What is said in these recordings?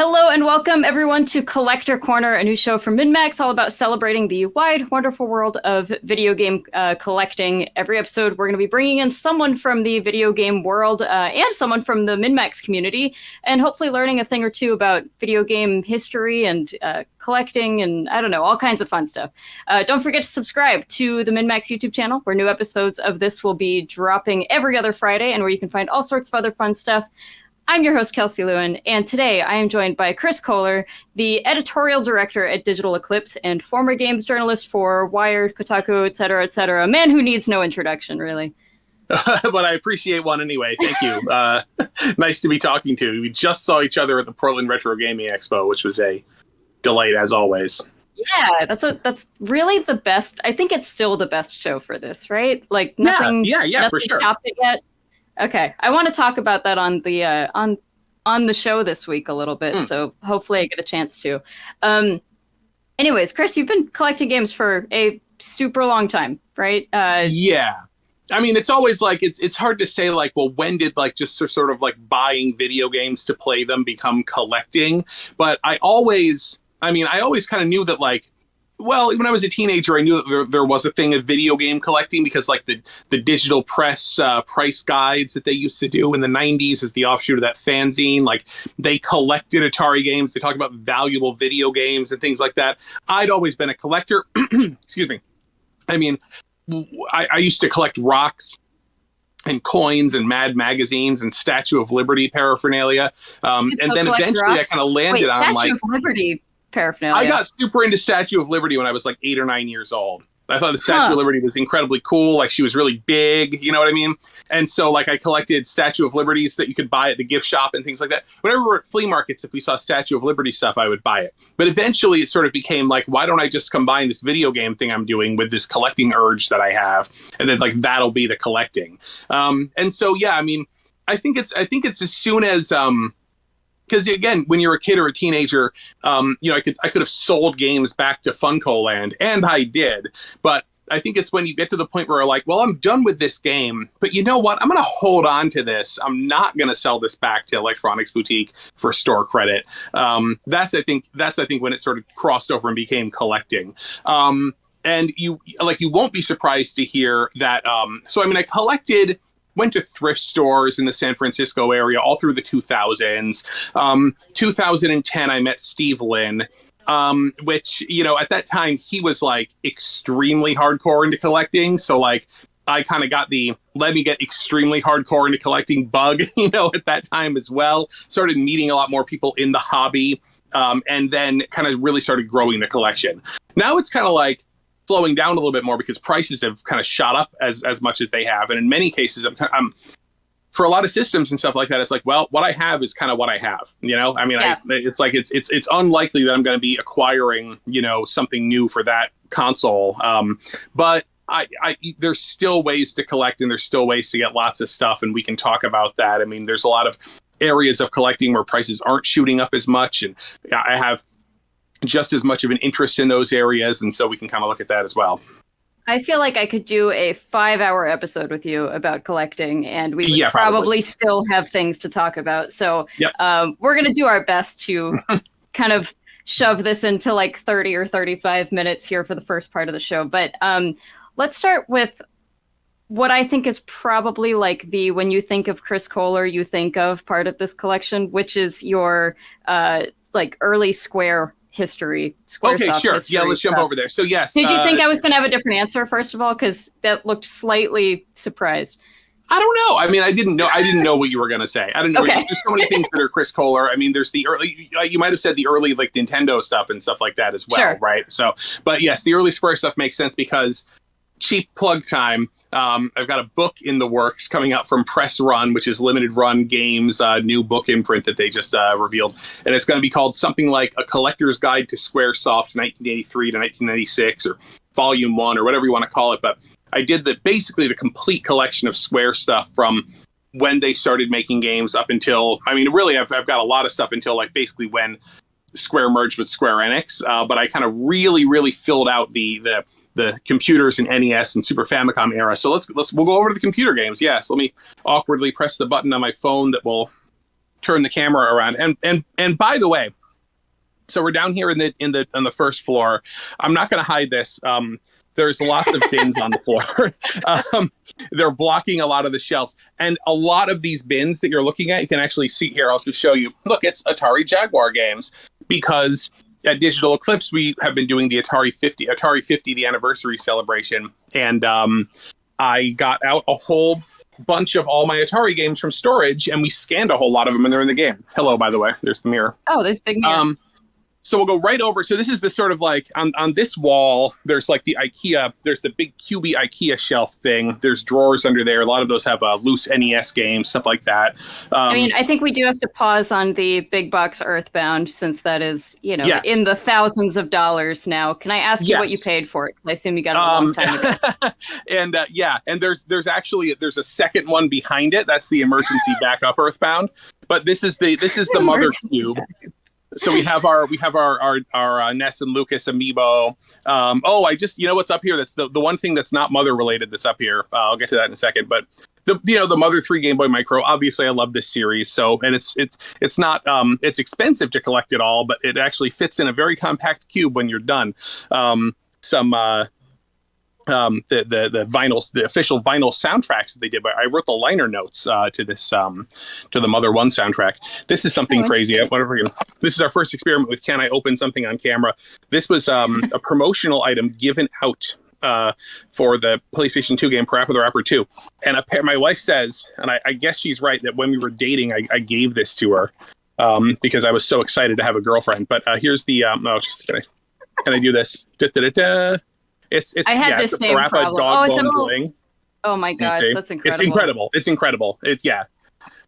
Hello and welcome everyone to Collector Corner, a new show from MinnMax all about celebrating the wide, wonderful world of video game collecting. Every episode we're going to be bringing in someone from the video game world and someone from the MinnMax community, and hopefully learning a thing or two about video game history and collecting and, I don't know, all kinds of fun stuff. Don't forget to subscribe to the MinnMax YouTube channel, where new episodes of this will be dropping every other Friday and where you can find all sorts of other fun stuff. I'm your host, Kelsey Lewin, and today I am joined by Chris Kohler, the editorial director at Digital Eclipse and former games journalist for Wired, Kotaku, etc., a man who needs no introduction, really. But I appreciate one anyway. Thank you. Nice to be talking to you. We just saw each other at the Portland Retro Gaming Expo, which was a delight as always. Yeah, that's really the best. I think it's still the best show for this, right? Like nothing. Yeah, for sure. Topped it yet. Okay, I want to talk about that on the on the show this week a little bit, so hopefully I get a chance to. Anyways, Chris, you've been collecting games for a super long time, right? Yeah. I mean, it's always like, it's hard to say, like, well, when did, like, just sort of, like, buying video games to play them become collecting? But I always kind of knew that, like, well, when I was a teenager, I knew that there was a thing of video game collecting because, like, the digital press price guides that they used to do in the 90s as the offshoot of that fanzine, like, they collected Atari games. They talked about valuable video games and things like that. I'd always been a collector. Excuse me. I mean, I used to collect rocks and coins and Mad magazines and Statue of Liberty paraphernalia. And then eventually I kind of landed on, like... Statue of Liberty paraphernalia. I got super into Statue of Liberty when I was like 8 or 9 years old. I thought the Statue of Liberty was incredibly cool. Like, she was really big, you know what I mean? And so, like, I collected Statue of Liberties that you could buy at the gift shop and things like that. Whenever we were at flea markets, if we saw Statue of Liberty stuff, I would buy it. But eventually it sort of became like, why don't I just combine this video game thing I'm doing with this collecting urge that I have? And then, like, that'll be the collecting. And so, yeah, I mean, I think it's as soon as... Because again, when you're a kid or a teenager, you know, I could have sold games back to Funko Land, and I did. But I think it's when you get to the point where you're like, well, I'm done with this game, but you know what? I'm going to hold on to this. I'm not going to sell this back to Electronics Boutique for store credit. That's I think when it sort of crossed over and became collecting. And you won't be surprised to hear that. So I mean, went to thrift stores in the San Francisco area all through the 2000s. 2010, I met Steve Lynn, which, you know, at that time, he was, like, extremely hardcore into collecting. So, like, I kind of got the let me get extremely hardcore into collecting bug, you know, at that time as well. Started meeting a lot more people in the hobby, and then kind of really started growing the collection. Now it's kind of like, slowing down a little bit more because prices have kind of shot up as much as they have. And in many cases, I'm for a lot of systems and stuff like that, it's like, well, what I have is kind of what I have, you know? I mean, it's like, it's unlikely that I'm going to be acquiring, you know, something new for that console. But there's still ways to collect and there's still ways to get lots of stuff. And we can talk about that. I mean, there's a lot of areas of collecting where prices aren't shooting up as much. And I have just as much of an interest in those areas, and so we can kind of look at that as well. I feel like I could do a 5-hour episode with you about collecting, and we would probably still have things to talk about. So we're going to do our best to kind of shove this into like 30 or 35 minutes here for the first part of the show. But let's start with what I think is probably like when you think of Chris Kohler, you think of part of this collection, which is your like early Square history. Okay, sure. Yeah, let's jump over there. So yes. Did you think I was going to have a different answer, first of all? Because that looked slightly surprised. I don't know. I mean, I didn't know what you were going to say. I don't know. Okay. There's so many things that are Chris Kohler. I mean, there's the early, you might have said the early like Nintendo stuff and stuff like that as well, right? So, but yes, the early Square stuff makes sense because cheap plug time. I've got a book in the works coming out from Press Run, which is Limited Run Games' new book imprint that they just revealed. And it's going to be called something like A Collector's Guide to Squaresoft 1983 to 1996 or Volume 1 or whatever you want to call it. But I did basically the complete collection of Square stuff from when they started making games up until, I mean, really, I've got a lot of stuff until like basically when Square merged with Square Enix. But I kind of really filled out the computers in NES and Super Famicom era. So we'll go over to the computer games. Yes, let me awkwardly press the button on my phone that will turn the camera around. And by the way, so we're down here on the first floor. I'm not going to hide this. There's lots of bins on the floor. They're blocking a lot of the shelves. And a lot of these bins that you're looking at, you can actually see here. I'll just show you. Look, it's Atari Jaguar games, because at Digital Eclipse, we have been doing the Atari 50, the anniversary celebration. And I got out a whole bunch of all my Atari games from storage, and we scanned a whole lot of them, and they're in the game. Hello, by the way. There's the mirror. Oh, there's big mirror. So we'll go right over. So this is the sort of like on this wall, there's like the IKEA, there's the big cubey IKEA shelf thing. There's drawers under there. A lot of those have loose NES games, stuff like that. I mean, I think we do have to pause on the big box Earthbound, since that is, yes. in the thousands of dollars now. Can I ask you what you paid for it? I assume you got it a long time ago. And and there's actually a second one behind it. That's the emergency backup Earthbound. But this is the mother cube. So we have our NES and Lucas amiibo. I just, what's up here? That's the one thing that's not mother related that's up here. I'll get to that in a second. But the Mother 3 Game Boy Micro. Obviously, I love this series. So, and it's not it's expensive to collect it all, but it actually fits in a very compact cube when you're done. The vinyls, the official vinyl soundtracks that they did. But I wrote the liner notes to this to the Mother 1 soundtrack. This is something crazy. This is our first experiment with can I open something on camera. This was a promotional item given out for the PlayStation 2 game Parappa the Rapper 2. And my wife says, and I guess she's right, that when we were dating, I gave this to her because I was so excited to have a girlfriend. But here's the can I do this? Da-da-da-da. I had the same problem. Oh my gosh, that's incredible. It's incredible.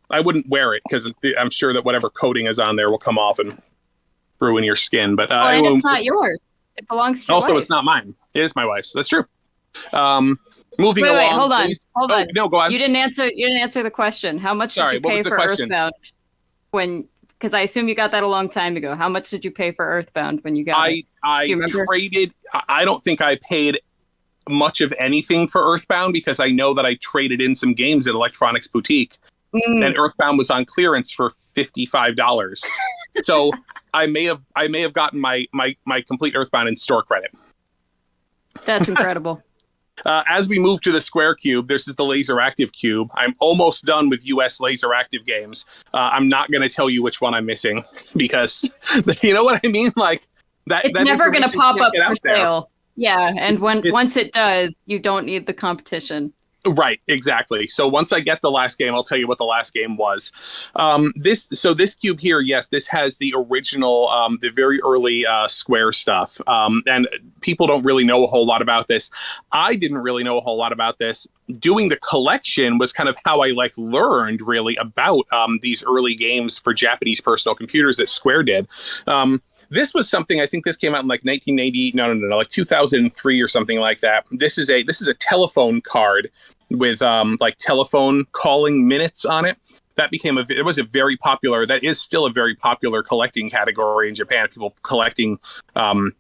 I wouldn't wear it because I'm sure that whatever coating is on there will come off and ruin your skin. But and it's not yours. It belongs to your wife. It's not mine. It is my wife's. That's true. Moving along. Wait, hold on. No, go on. You didn't answer the question. How much did you pay for Earthbound because I assume you got that a long time ago. How much did you pay for Earthbound when you got it? Do you remember? I don't think I paid much of anything for Earthbound because I know that I traded in some games at Electronics Boutique, and Earthbound was on clearance for $55. So I may have gotten my complete Earthbound in store credit. That's incredible. As we move to the Square Cube, this is the Laser Active Cube. I'm almost done with US Laser Active games. I'm not going to tell you which one I'm missing because you know what I mean? Like it's never going to pop up for sale. Yeah, and once it does, you don't need the competition. Right, exactly. So once I get the last game, I'll tell you what the last game was. This cube here, yes, this has the original, the very early Square stuff. And people don't really know a whole lot about this. I didn't really know a whole lot about this. Doing the collection was kind of how I learned really about these early games for Japanese personal computers that Square did. This was something, I think this came out in 1980, like 2003 or something like that. This is a telephone card with telephone calling minutes on it. That is still a very popular collecting category in Japan. People collecting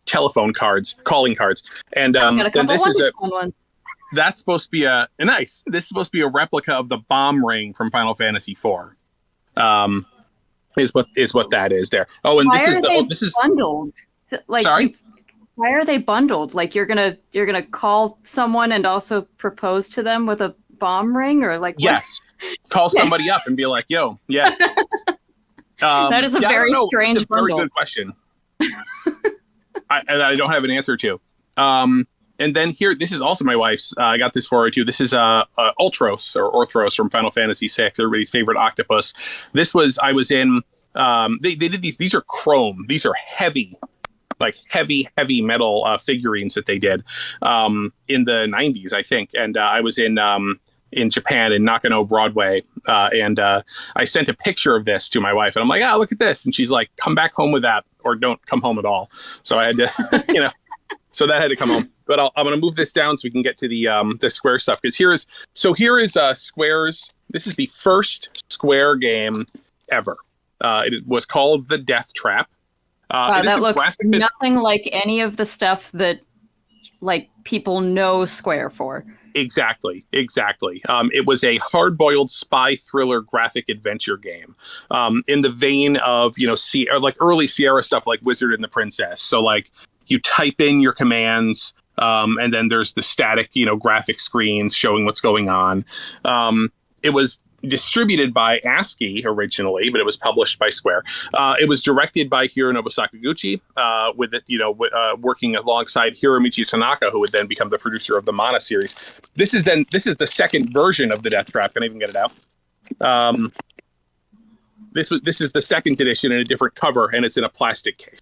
telephone cards, calling cards. And then this is that's supposed to be this is supposed to be a replica of the bomb ring from Final Fantasy IV. Is what that is there. Oh, and this is bundled. Sorry? Why are they bundled? Like you're gonna call someone and also propose to them with a bomb ring, or like yes, call somebody up and be like, "Yo, yeah." That is a very strange it's a bundle. Very good question. I don't have an answer to. And then here, this is also my wife's. I got this for her too. This is Ultros or Orthros from Final Fantasy VI, everybody's favorite octopus. I was in. They did these. These are chrome. These are heavy heavy metal figurines that they did in the 90s, I think. And I was in Japan in Nakano Broadway, and I sent a picture of this to my wife, and I'm like, look at this, and she's like, come back home with that, or don't come home at all. So I had to, so that had to come home. But I'm going to move this down so we can get to the Square stuff, because here is Square's. This is the first Square game ever. It was called The Death Trap. Wow, that looks nothing like any of the stuff that people know Square for. Exactly. It was a hard-boiled spy thriller graphic adventure game, in the vein of like early Sierra stuff, like Wizard and the Princess. So like you type in your commands, and then there's the static graphic screens showing what's going on. It was distributed by ASCII originally, but it was published by Square. It was directed by Hironobu Sakaguchi, with it, working alongside Hiromichi Tanaka, who would then become the producer of the Mana series. This is the second version of the Death Trap. Can I even get it out? This is the second edition in a different cover, and it's in a plastic case.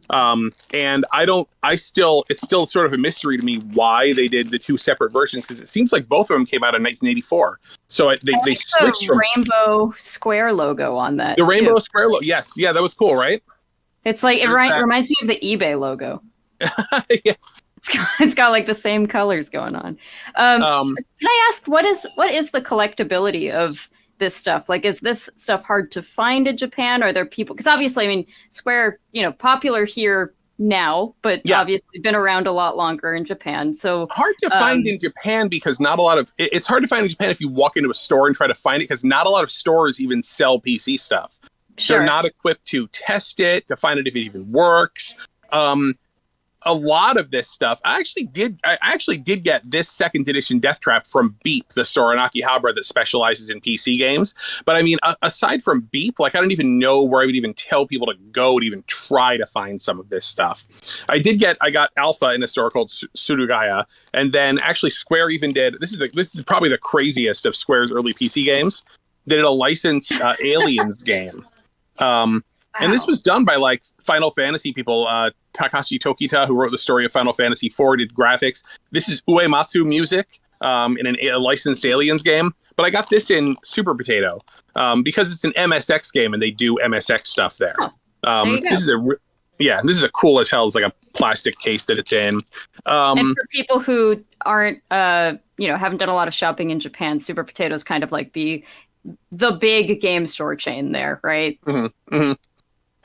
And it's still sort of a mystery to me why they did the two separate versions, because it seems like both of them came out in 1984. So they switched from rainbow square logo on that. The rainbow square logo. Yes. Yeah, that was cool, right? It's like, it reminds me of the eBay logo. Yes. It's got like the same colors going on. Can I ask, what is the collectability of this stuff? Like, is this stuff hard to find in Japan? Are there people, because obviously, I mean, Square, popular here now, but obviously been around a lot longer in Japan. So hard to find in Japan, because not a lot of it's hard to find in Japan if you walk into a store and try to find it, because not a lot of stores even sell PC stuff. Sure. They're not equipped to test it, to find out if it even works. A lot of this stuff, I actually did get this second edition Death Trap from Beep, the store in Akihabara that specializes in PC games. But I mean, aside from Beep, like, I don't even know where I would even tell people to go to even try to find some of this stuff. I got Alpha in a store called Surugaya, and then actually Square even did, this is probably the craziest of Square's early PC games. They did a licensed Aliens game. Wow. And this was done by like Final Fantasy people. Takashi Tokita, who wrote the story of Final Fantasy IV, did graphics. This is Uematsu music in a licensed Aliens game. But I got this in Super Potato because it's an MSX game and they do MSX stuff there. This is a cool as hell. It's like a plastic case that it's in. And for people who aren't, haven't done a lot of shopping in Japan, Super Potato is kind of like the big game store chain there, right? Mm-hmm, mm-hmm.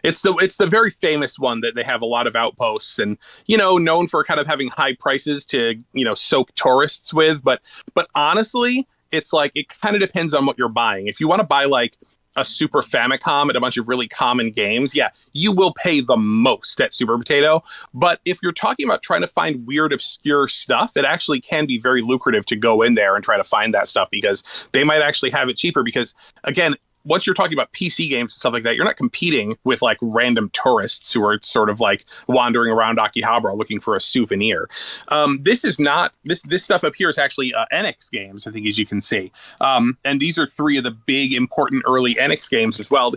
It's the very famous one that they have a lot of outposts and, known for kind of having high prices to, soak tourists with. But honestly, it's like, it kind of depends on what you're buying. If you want to buy like a Super Famicom and a bunch of really common games, you will pay the most at Super Potato. But if you're talking about trying to find weird, obscure stuff, it actually can be very lucrative to go in there and try to find that stuff, because they might actually have it cheaper. Because again, once you're talking about PC games and stuff like that, you're not competing with like random tourists who are sort of like wandering around Akihabara looking for a souvenir. This stuff up here is actually NX games, I think, as you can see. And these are three of the big important early NX games as well.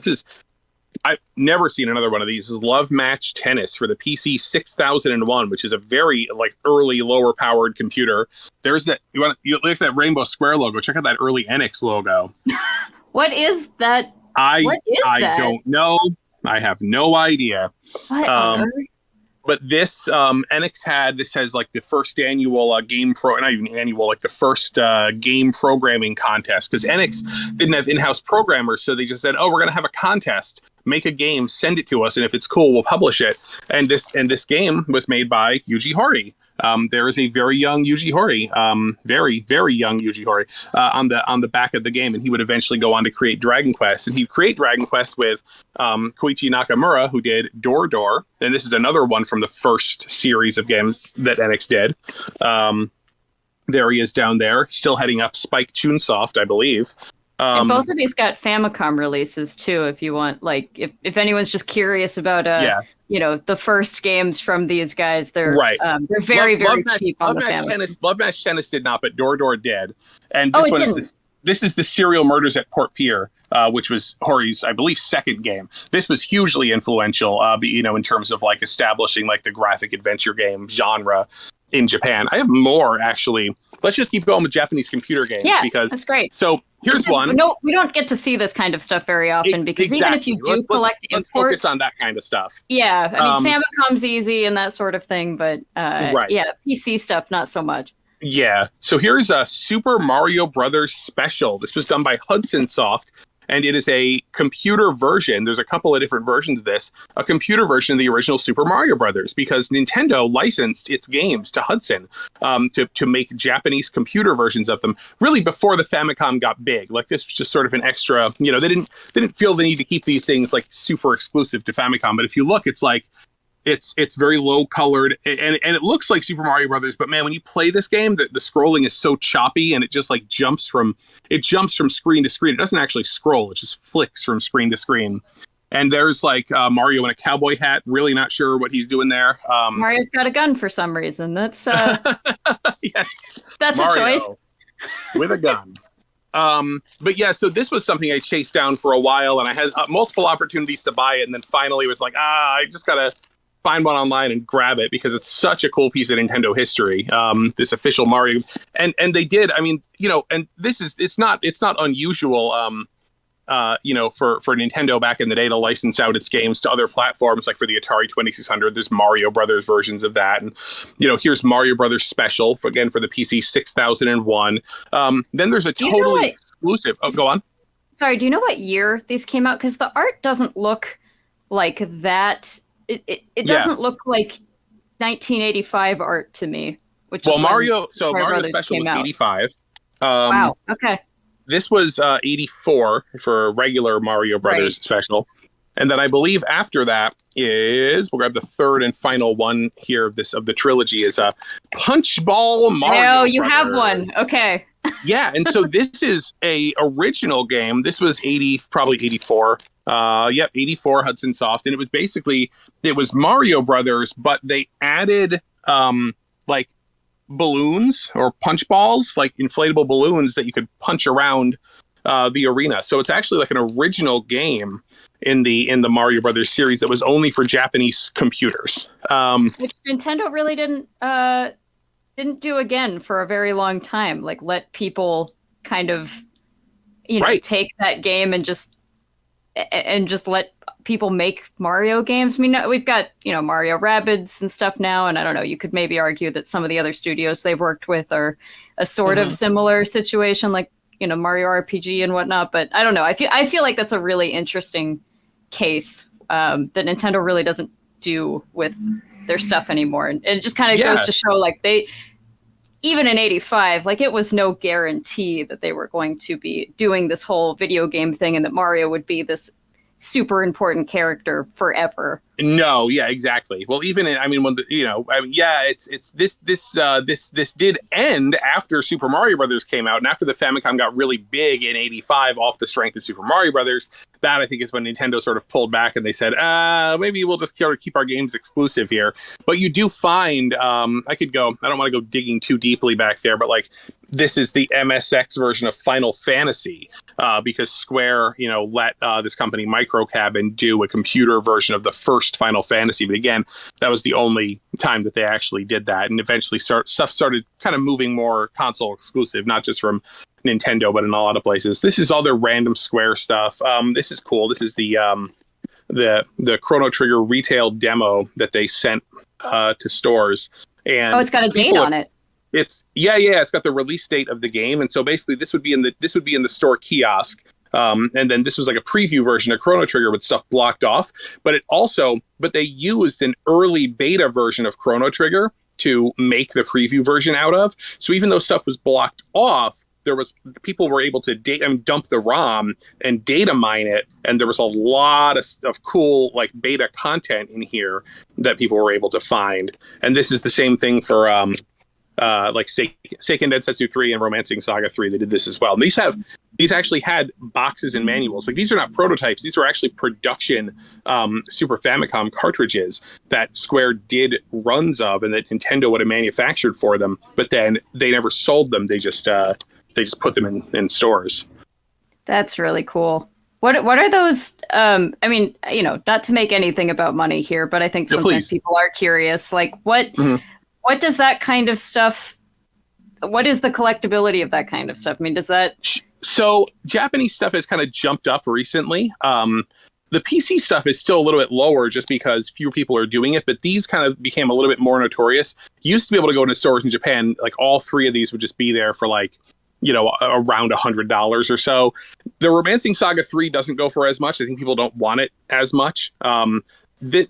I've never seen another one of these. This is Love Match Tennis for the PC 6001, which is a very like early lower powered computer. There's that, you look at that rainbow square logo, check out that early NX logo. What is that? I don't know. I have no idea. But this NX has like the first annual not even annual, like the first game programming contest, because NX didn't have in-house programmers, so they just said, "Oh, we're going to have a contest. Make a game, send it to us, and if it's cool, we'll publish it." And this game was made by Yuji Horii. There is a very young Yuji Horii, very, very young Yuji Horii, on the back of the game, and he would eventually go on to create Dragon Quest. And he'd create Dragon Quest with Koichi Nakamura, who did Door Door, and this is another one from the first series of games that NX did. There he is down there, still heading up Spike Chunsoft, I believe. And both of these got Famicom releases too, if you want, like, if anyone's just curious about the first games from these guys, they're very cheap on the Famicom. Love Match Tennis did not, but Door Door did. And this is the Serial Murders at Port Pier, which was Horii's, I believe, second game. This was hugely influential, in terms of like establishing like the graphic adventure game genre in Japan. I have more, actually. Let's just keep going with Japanese computer games. Yeah, because that's great. So here's one. No, we don't get to see this kind of stuff very often, because even if you do collect imports, let's focus on that kind of stuff. Yeah, I mean, Famicom's easy and that sort of thing, but PC stuff, not so much. Yeah. So here's a Super Mario Brothers Special. This was done by Hudson Soft. and it is a computer version. There's a couple of different versions of this. A computer version of the original Super Mario Brothers, because Nintendo licensed its games to Hudson to make Japanese computer versions of them. Really, before the Famicom got big, like this was just sort of an extra. You know, they didn't feel the need to keep these things like super exclusive to Famicom. But if you look, it's like. It's very low colored and it looks like Super Mario Brothers, but man, when you play this game, the scrolling is so choppy and it just like jumps from screen to screen. It doesn't actually scroll; it just flicks from screen to screen. And there's like Mario in a cowboy hat. Really not sure what he's doing there. Mario's got a gun for some reason. That's yes, that's Mario a choice with a gun. But yeah, so this was something I chased down for a while, and I had multiple opportunities to buy it, and then finally was like, I just gotta find one online and grab it because it's such a cool piece of Nintendo history. This official Mario, and they did. I mean, you know, and it's not unusual. You know, for Nintendo back in the day to license out its games to other platforms, like for the Atari 2600, there's Mario Brothers versions of that, and you know, here's Mario Brothers Special for the PC 6001. Then there's a totally exclusive. Oh, go on. Sorry, do you know what year these came out? Because the art doesn't look like that. It doesn't look like 1985 art to me. Mario Special was 85. Wow. Okay. This was 84 for regular Mario Brothers Special. And then I believe after that we'll grab the third and final one here of the trilogy is Punchball Mario. Oh, you have one. Okay. Yeah, and so this is a original game. This was probably 84. 84 Hudson Soft, and it was Mario Brothers, but they added like balloons or punch balls, like inflatable balloons that you could punch around the arena. So it's actually like an original game in the Mario Brothers series that was only for Japanese computers. Which Nintendo really didn't do again for a very long time. Like let people kind of take that game and just let people make Mario games. I mean, we've got, Mario Rabbids and stuff now, and I don't know, you could maybe argue that some of the other studios they've worked with are a sort of similar situation, like, Mario RPG and whatnot, but I don't know. I feel like that's a really interesting case that Nintendo really doesn't do with their stuff anymore. And it just kind of goes to show, like, even in 85, like, it was no guarantee that they were going to be doing this whole video game thing and that Mario would be this super important character forever. No, yeah, exactly. Well, even this did end after Super Mario Brothers came out, and after the Famicom got really big in 85 off the strength of Super Mario Brothers. That, I think, is when Nintendo sort of pulled back and they said, maybe we'll just keep our games exclusive here. But you do find, I don't want to go digging too deeply back there, but like, this is the MSX version of Final Fantasy, because Square, let this company Microcabin do a computer version of the first Final Fantasy. But again, that was the only time that they actually did that. And eventually stuff started kind of moving more console exclusive, not just from Nintendo, but in a lot of places. This is all their random Square stuff. This is cool. This is the Chrono Trigger retail demo that they sent to stores. And it's got a date on it. It's got the release date of the game, and so basically this would be in the store kiosk, and then this was like a preview version of Chrono Trigger with stuff blocked off. But they used an early beta version of Chrono Trigger to make the preview version out of. So even though stuff was blocked off, people were able to dump the ROM and data mine it, and there was a lot of cool like beta content in here that people were able to find. And this is the same thing for like Seiken Densetsu 3 and Romancing Saga 3. They did this as well. And these actually had boxes and manuals. Like, these are not prototypes. These were actually production Super Famicom cartridges that Square did runs of and that Nintendo would have manufactured for them. But then they never sold them. They just put them in stores. That's really cool. What are those? Not to make anything about money here, but I think sometimes people are curious. Like, what does that kind of stuff? What is the collectability of that kind of stuff? I mean, does that? So Japanese stuff has kind of jumped up recently. The PC stuff is still a little bit lower just because fewer people are doing it, but these kind of became a little bit more notorious. You used to be able to go into stores in Japan, like all three of these would just be there for like around $100 or so. The Romancing Saga 3 doesn't go for as much. I think people don't want it as much. The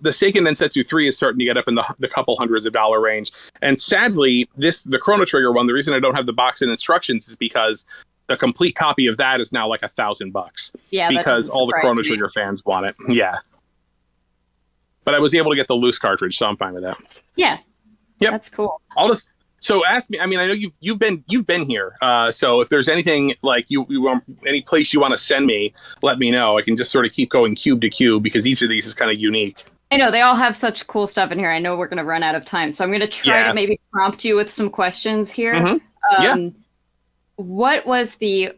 Seiken Densetsu 3 is starting to get up in the couple hundreds of dollar range. And sadly, the Chrono Trigger one, the reason I don't have the box and instructions is because a complete copy of that is now like $1,000. Yeah, because all the Chrono Trigger fans want it. Yeah. But I was able to get the loose cartridge, so I'm fine with that. Yeah. Yep. That's cool. So ask me. I mean, I know you've been here. So if there's anything like you want, any place you want to send me, let me know. I can just sort of keep going cube to cube because each of these is kind of unique. I know they all have such cool stuff in here. I know we're going to run out of time, so I'm going to try to maybe prompt you with some questions here. Mm-hmm. What was the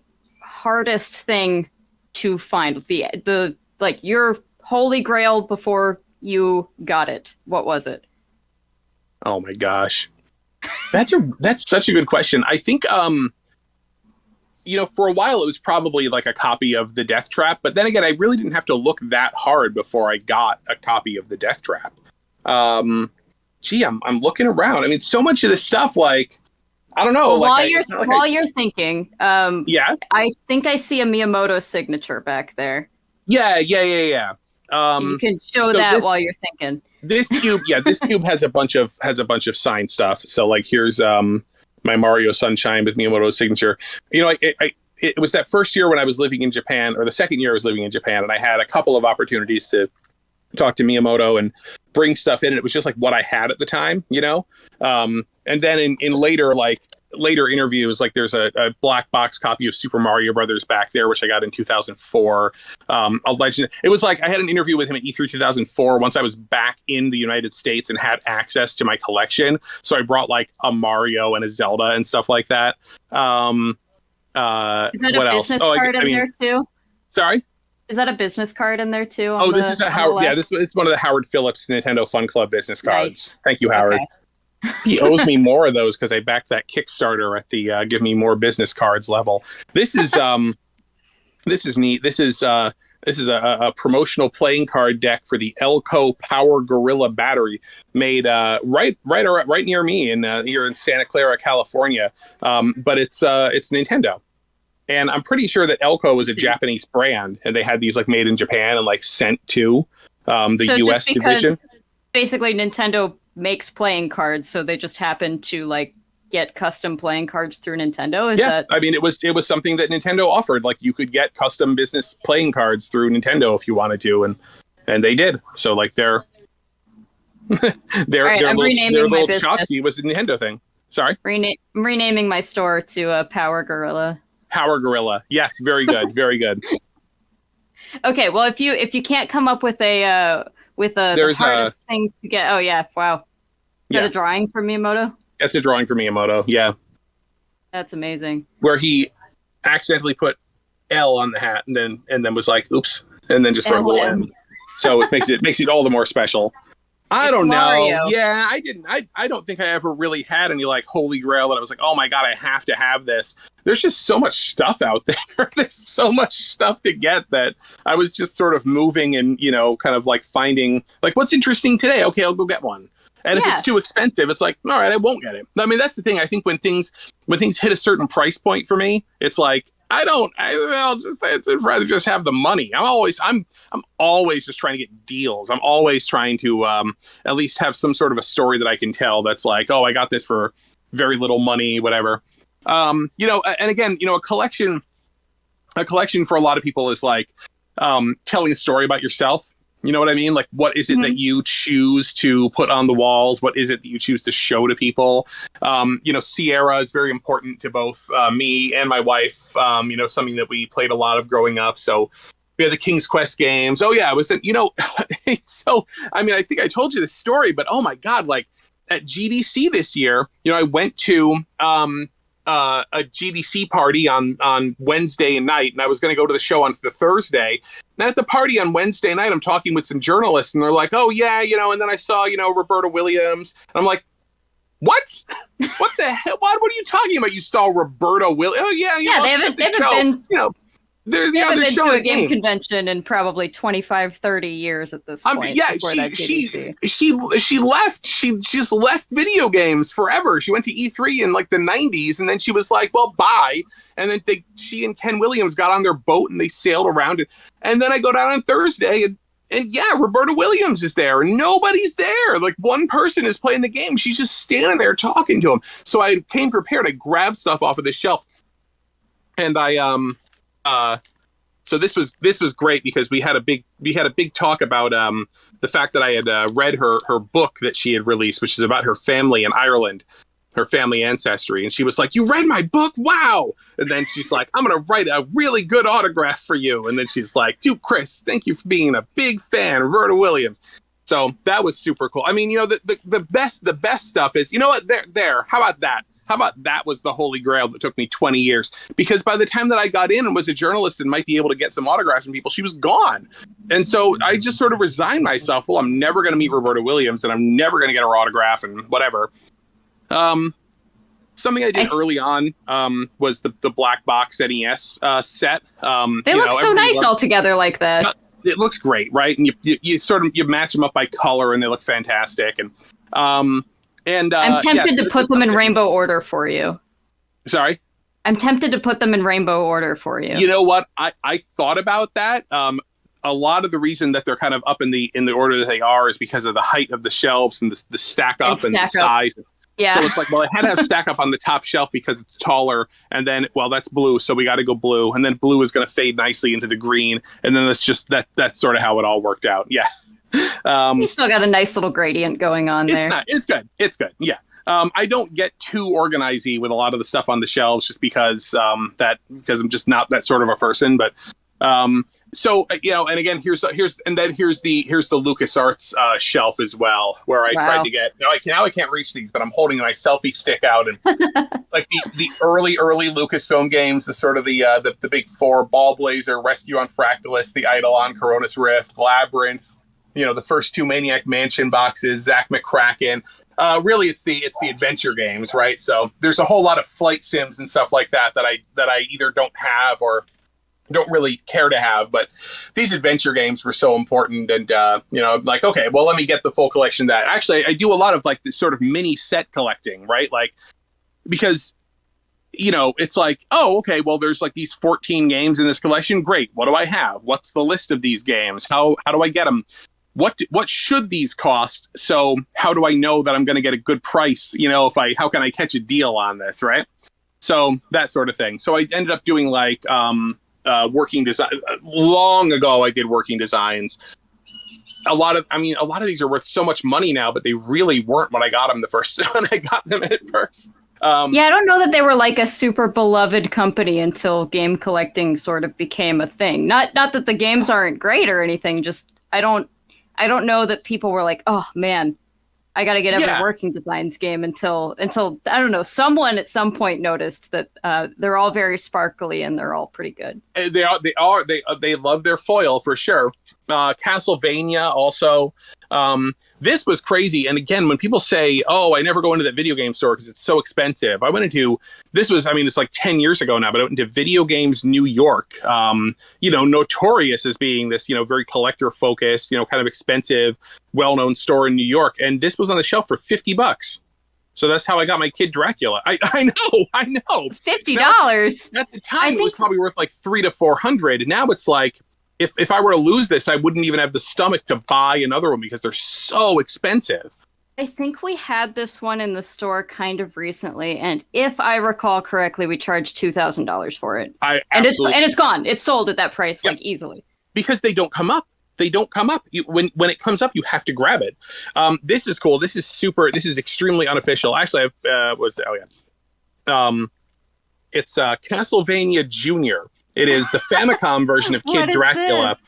hardest thing to find? The like your holy grail before you got it. What was it? Oh my gosh. That's such a good question. I think for a while it was probably like a copy of The Death Trap, but then again I really didn't have to look that hard before I got a copy of The Death Trap. I'm looking around. I mean, so much of this stuff, like, I don't know. Well, while you're thinking, yeah, I think I see a Miyamoto signature back there. Yeah. You can show that while you're thinking. This cube has a bunch of signed stuff. So like, here's my Mario Sunshine with Miyamoto's signature. It was that first year when I was living in Japan, or the second year I was living in Japan, and I had a couple of opportunities to talk to Miyamoto and bring stuff in. And it was just like what I had at the time, and then in later interviews, like there's a black box copy of Super Mario Brothers back there, which I got in 2004. A legend. It was like I had an interview with him at E3 2004 once I was back in the United States and had access to my collection. So I brought like a Mario and a Zelda and stuff like that. Is that a business card in there too? Sorry? Is that a business card in there too? This is a Howard. Yeah, it's one of the Howard Phillips Nintendo Fun Club business cards. Nice. Thank you, Howard. Okay. He owes me more of those because I backed that Kickstarter at the give me more business cards level. This is this is neat. This is a promotional playing card deck for the Elco Power Gorilla battery made right near me here in Santa Clara, California. But it's Nintendo. And I'm pretty sure that Elco was a Japanese brand, and they had these like made in Japan and like sent to the US division. Basically, Nintendo makes playing cards, so they just happen to like get custom playing cards through Nintendo. I mean, it was something that Nintendo offered. Like you could get custom business playing cards through Nintendo if you wanted to, and they did. So like their little tchotchke was the Nintendo thing. Sorry, I'm renaming my store to Power Gorilla. Power Gorilla. Yes, very good, very good. Okay, well if you can't come up with the hardest thing to get. Oh yeah, wow. Is that a drawing from Miyamoto? That's a drawing from Miyamoto. Yeah, that's amazing. Where he accidentally put L on the hat and then was like, "Oops," and then just wrote little M. So it makes it all the more special. I don't know. Mario. Yeah, I don't think I ever really had any like holy grail that I was like, oh my god, I have to have this. There's just so much stuff out there. There's so much stuff to get that I was just sort of moving and kind of like finding like what's interesting today. Okay, I'll go get one. And if it's too expensive, it's like, all right, I won't get it. I mean, that's the thing. I think when things hit a certain price point for me, it's like I'd rather just have the money. I'm always just trying to get deals. I'm always trying to at least have some sort of a story that I can tell that's like, oh, I got this for very little money, whatever. And again, a collection for a lot of people is like telling a story about yourself. You know what I mean? Like, what is it that you choose to put on the walls? What is it that you choose to show to people? Sierra is very important to both me and my wife. Something that we played a lot of growing up. So we had the King's Quest games. Oh, yeah. It was, so, I mean, I think I told you this story, but oh, my God, like at GDC this year, I went to a GDC party on Wednesday night, and I was going to go to the show on the Thursday. And at the party on Wednesday night, I'm talking with some journalists, and they're like, "Oh yeah, and then I saw Roberta Williams." And I'm like, "What? What the hell? What are you talking about? You saw Roberta Williams? Oh yeah, they haven't been They're, They haven't they're been to showing a game game. convention in probably 25, 30 years at this point. Yeah, she left. She just left video games forever. She went to E3 in like the 90s, and then she was like, well, bye. And then she and Ken Williams got on their boat and they sailed around it. And then I go down on Thursday and yeah, Roberta Williams is there. Nobody's there. Like one person is playing the game. She's just standing there talking to him. So I came prepared. I grabbed stuff off of the shelf, and so this was great because we had a big talk about the fact that I had read her book that she had released, which is about her family in Ireland, her family ancestry, and she was like, "You read my book? Wow!" And then she's like, "I'm gonna write a really good autograph for you." And then she's like, "Dude, Chris, thank you for being a big fan, Roberta Williams." So that was super cool. I mean, the best stuff is, you know what? There. How about that? How about that was the holy grail that took me 20 years? Because by the time that I got in and was a journalist and might be able to get some autographs from people, she was gone. And so I just sort of resigned myself. Well, I'm never going to meet Roberta Williams and I'm never going to get her autograph and whatever. Something I did early on was the black box NES set. They look so nice all together like that. It looks great, right? And you sort of match them up by color and they look fantastic. And I'm tempted to put them in rainbow order for you. Sorry? I'm tempted to put them in rainbow order for you. You know what? I thought about that. A lot of the reason that they're kind of up in the order that they are is because of the height of the shelves and the stack up and the size. Yeah. So it's like, well, I had to have stack up on the top shelf because it's taller. And then, well, that's blue. So we got to go blue. And then blue is going to fade nicely into the green. And then that's just that's sort of how it all worked out. Yeah. You still got a nice little gradient going on there. It's good. Yeah. I don't get too organized-y with a lot of the stuff on the shelves just because I'm just not that sort of a person. But so and again, here's the LucasArts shelf as well, where I tried to get. Now I can't reach these, but I'm holding my selfie stick out and like the early Lucasfilm games, the sort of the big four: Ball Blazer, Rescue on Fractalus, the Eidolon, Coronis Rift, Labyrinth. The first two Maniac Mansion boxes, Zach McCracken. Really, it's the adventure games, right? So there's a whole lot of flight sims and stuff like that I either don't have or don't really care to have. But these adventure games were so important, and like, okay, well, let me get the full collection of that. Actually, I do a lot of like this sort of mini set collecting, right? Like, because it's like, oh, okay, well, there's like these 14 games in this collection. Great. What do I have? What's the list of these games? How do I get them? What should these cost? So how do I know that I'm going to get a good price? How can I catch a deal on this? Right. So that sort of thing. So I ended up doing like working design. Long ago, I did working designs. A lot of these are worth so much money now, but they really weren't when I got them when I got them at first. I don't know that they were like a super beloved company until game collecting sort of became a thing. Not that the games aren't great or anything. Just I don't know that people were like, oh man, I got to get every working designs game until I don't know, someone at some point noticed that they're all very sparkly and they're all pretty good. They love their foil for sure. Castlevania also. This was crazy. And again, when people say, oh, I never go into that video game store because it's so expensive. I went into, it's like 10 years ago now, but I went into Video Games New York, notorious as being this, very collector focused, kind of expensive, well-known store in New York. And this was on the shelf for $50. So that's how I got my Kid Dracula. I know. $50. Now, at the time, it was probably worth like $300 to $400. Now it's like, if I were to lose this, I wouldn't even have the stomach to buy another one because they're so expensive. I think we had this one in the store kind of recently, and if I recall correctly, we charged $2,000 for it. And it's gone. It's sold at that price, like easily. Because they don't come up. When it comes up, you have to grab it. This is cool. This is super. This is extremely unofficial. Actually, it's Castlevania Junior. It is the Famicom version of Kid Dracula.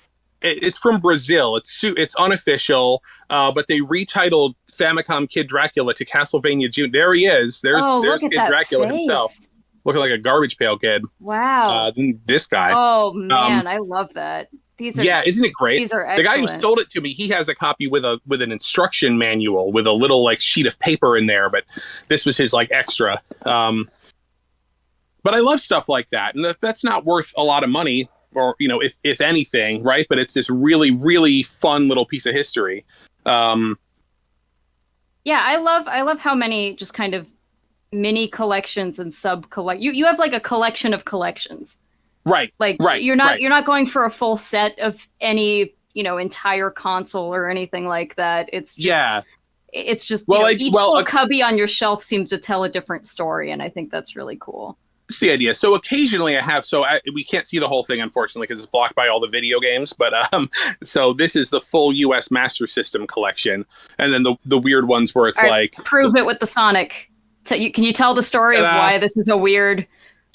It's from Brazil. It's unofficial, but they retitled Famicom Kid Dracula to Castlevania Junior. There he is. There's Kid Dracula himself, looking like a garbage pail kid. Wow. This guy. Oh man, I love that. Isn't it great? These are excellent. The guy who sold it to me, he has a copy with an instruction manual with a little like sheet of paper in there, but this was his like extra. But I love stuff like that, and that's not worth a lot of money. or if anything, right? But it's this really, really fun little piece of history. Yeah, I love how many just kind of mini collections and you have like a collection of collections. Right. Like right. you're not right. you're not going for a full set of any, entire console or anything like that. It's just each little cubby on your shelf seems to tell a different story, and I think that's really cool. It's the idea. So occasionally we can't see the whole thing, unfortunately, because it's blocked by all the video games. But so this is the full U.S. Master System collection, and then the weird ones where it's like prove it with the Sonic. Can you tell the story of why this is a weird?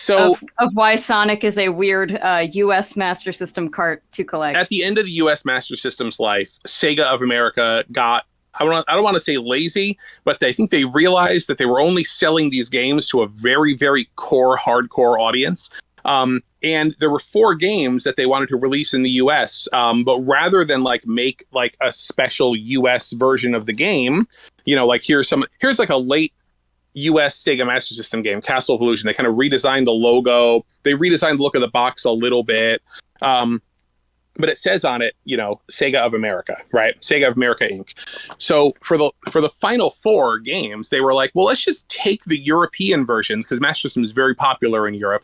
Of why Sonic is a weird U.S. Master System cart to collect. At the end of the U.S. Master System's life, Sega of America got, I don't want to say lazy, but I think they realized that they were only selling these games to a very, very hardcore audience. And there were 4 games that they wanted to release in the U.S. But rather than make a special U.S. version of the game, here's like a late U.S. Sega Master System game, Castle of Illusion. They kind of redesigned the logo. They redesigned the look of the box a little bit. But it says on it, Sega of America, right? Sega of America Inc. So for the final 4 games, they were like, well, let's just take the European versions, because Master System is very popular in Europe.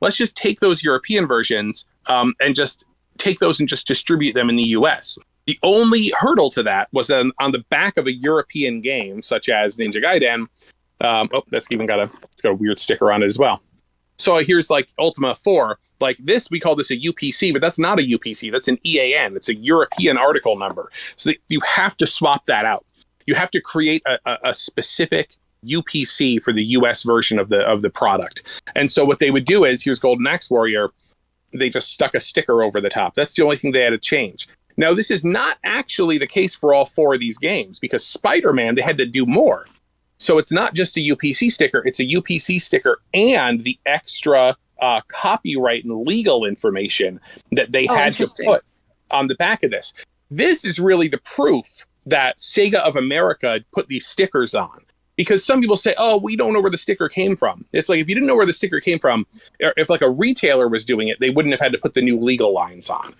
Let's just take those European versions and just take those and just distribute them in the U.S. The only hurdle to that was that on the back of a European game, such as Ninja Gaiden, that's even got a weird sticker on it as well. So here's Ultima 4. This, we call this a UPC, but that's not a UPC. That's an EAN. It's a European article number. So you have to swap that out. You have to create a specific UPC for the US version of the product. And so what they would do is, here's Golden Axe Warrior. They just stuck a sticker over the top. That's the only thing they had to change. Now, this is not actually the case for all 4 of these games, because Spider-Man, they had to do more. So it's not just a UPC sticker, it's a UPC sticker and the extra copyright and legal information that they had to put on the back of this. This is really the proof that Sega of America put these stickers on. Because some people say, oh, we don't know where the sticker came from. It's like, if you didn't know where the sticker came from, if a retailer was doing it, they wouldn't have had to put the new legal lines on.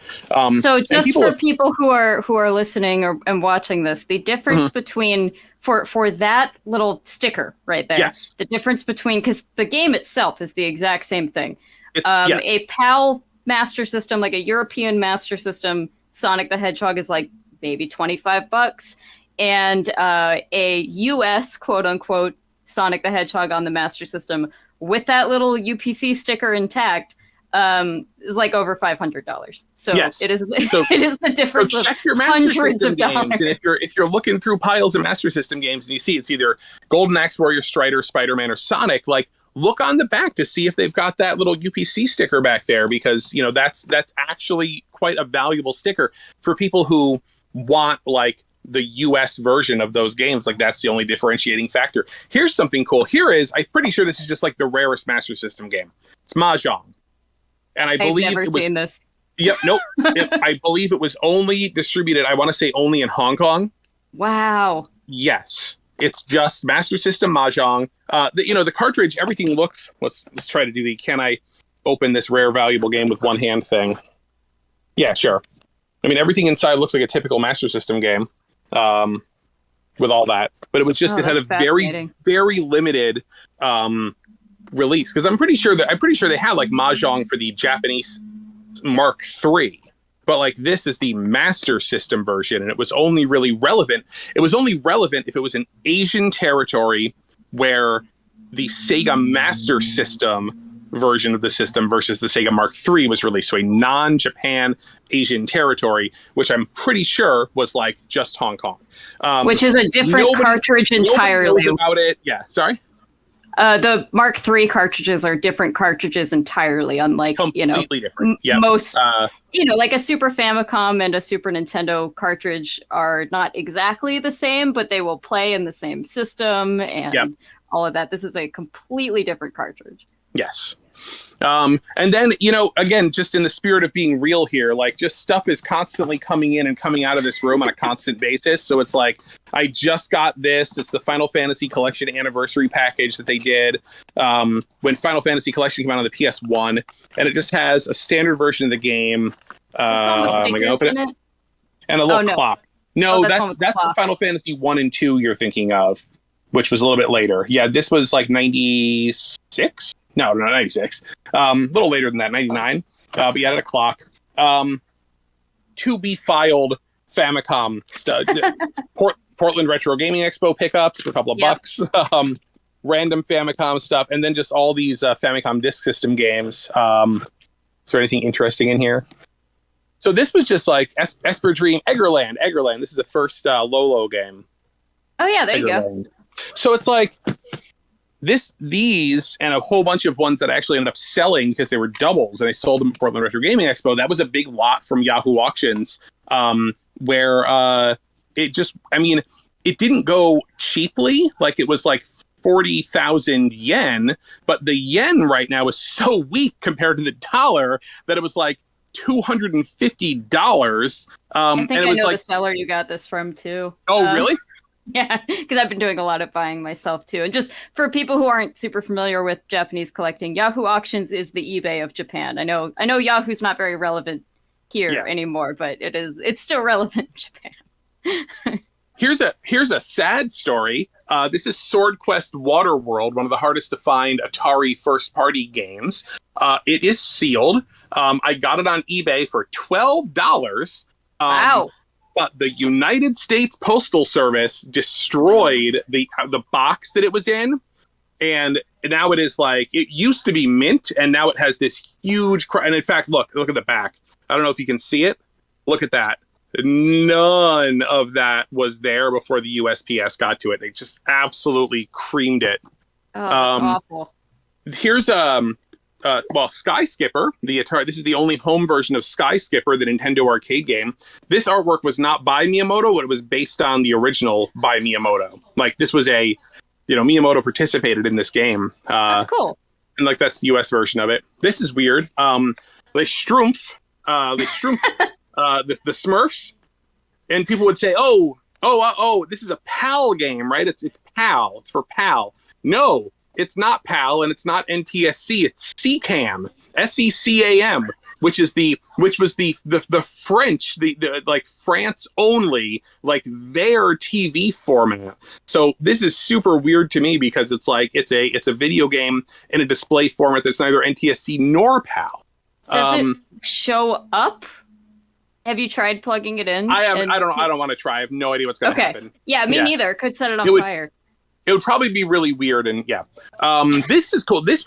So just for people who are listening and watching this, the difference between, for that little sticker right there, yes. The difference between, because the game itself is the exact same thing. Yes. A PAL Master System, like a European Master System, Sonic the Hedgehog is maybe $25. And a U.S. quote-unquote Sonic the Hedgehog on the Master System with that little UPC sticker intact is over $500. So yes. it is the difference of check your Master hundreds System of dollars. Games. And if you're looking through piles of Master System games and you see it's either Golden Axe Warrior, Strider, Spider-Man, or Sonic, look on the back to see if they've got that little UPC sticker back there, because that's actually quite a valuable sticker for people who want the US version of those games. That's the only differentiating factor. Here's something cool. I'm pretty sure this is just the rarest Master System game. It's Mahjong. And I believe I've never seen this. Yep, nope. I believe it was only distributed, I want to say only in Hong Kong. Wow. Yes. It's just Master System Mahjong. The cartridge, everything looks, let's try to do the, can I open this rare valuable game with one hand thing? Yeah, sure. I mean, everything inside looks like a typical Master System game. With all that, but it was just, it had a very, very limited release, because I'm pretty sure they had Mahjong for the Japanese Mark III, but this is the Master System version, and it was only really relevant. It was only relevant if it was an Asian territory where the Sega Master System version of the system versus the Sega Mark III was released, so a non-Japan Asian territory, which I'm pretty sure was just Hong Kong, which is a different cartridge entirely. Nobody knows about it. Yeah, sorry. The Mark III cartridges are different cartridges entirely, unlike completely different. Yeah, most a Super Famicom and a Super Nintendo cartridge are not exactly the same, but they will play in the same system and all of that. This is a completely different cartridge. Yes. And then, again, just in the spirit of being real here, like just stuff is constantly coming in and coming out of this room on a constant basis. So it's like, I just got this. It's the Final Fantasy Collection anniversary package that they did when Final Fantasy Collection came out on the PS1. And it just has a standard version of the game. I'm going to open it. And a little clock. No, that's the Final Fantasy 1 and 2 you're thinking of, which was a little bit later. Yeah, this was like 96? No, not 96. A little later than that, 99. But yeah, at a clock. To be filed Famicom Portland Retro Gaming Expo pickups for a couple of bucks. Random Famicom stuff, and then just all these Famicom Disk System games. Is there anything interesting in here? So this was just like Esper Dream, Eggerland. This is the first Lolo game. Oh yeah, there you go. So it's like these and a whole bunch of ones that I actually ended up selling because they were doubles, and I sold them at Portland Retro Gaming Expo. That was a big lot from Yahoo Auctions, where it didn't go cheaply. Like it was like 40,000 yen, but the yen right now is so weak compared to the dollar that it was like $250. I think I know the seller you got this from too. Oh, really? Yeah, because I've been doing a lot of buying myself too. And just for people who aren't super familiar with Japanese collecting, Yahoo Auctions is the eBay of Japan. I know Yahoo's not very relevant here anymore, but it's still relevant in Japan. Here's a sad story. This is Sword Quest Waterworld, one of the hardest to find Atari first-party games. It is sealed. I got it on eBay for $12. Wow. But the United States Postal Service destroyed the box that it was in. And now it is like, it used to be mint, and now it has this huge... And in fact, look at the back. I don't know if you can see it. Look at that. None of that was there before the USPS got to it. They just absolutely creamed it. Oh, that's awful. Here's Sky Skipper, the Atari. This is the only home version of Sky Skipper, the Nintendo arcade game. This artwork was not by Miyamoto, but it was based on the original by Miyamoto. Like this was Miyamoto participated in this game. That's cool. And like that's the US version of it. This is weird. Les Schtroumpfs, the Smurfs, and people would say, oh, this is a PAL game, right? It's PAL. It's for PAL. No, it's not PAL, and it's not NTSC. It's SECAM, SECAM, which was the French, the like France only, like their TV format. So this is super weird to me because it's like it's a video game in a display format that's neither NTSC nor PAL. Does it show up? Have you tried plugging it in? I haven't. I don't want to try. I have no idea what's going to happen. Yeah, me neither. Could set it on fire. It would probably be really weird. And this is cool. This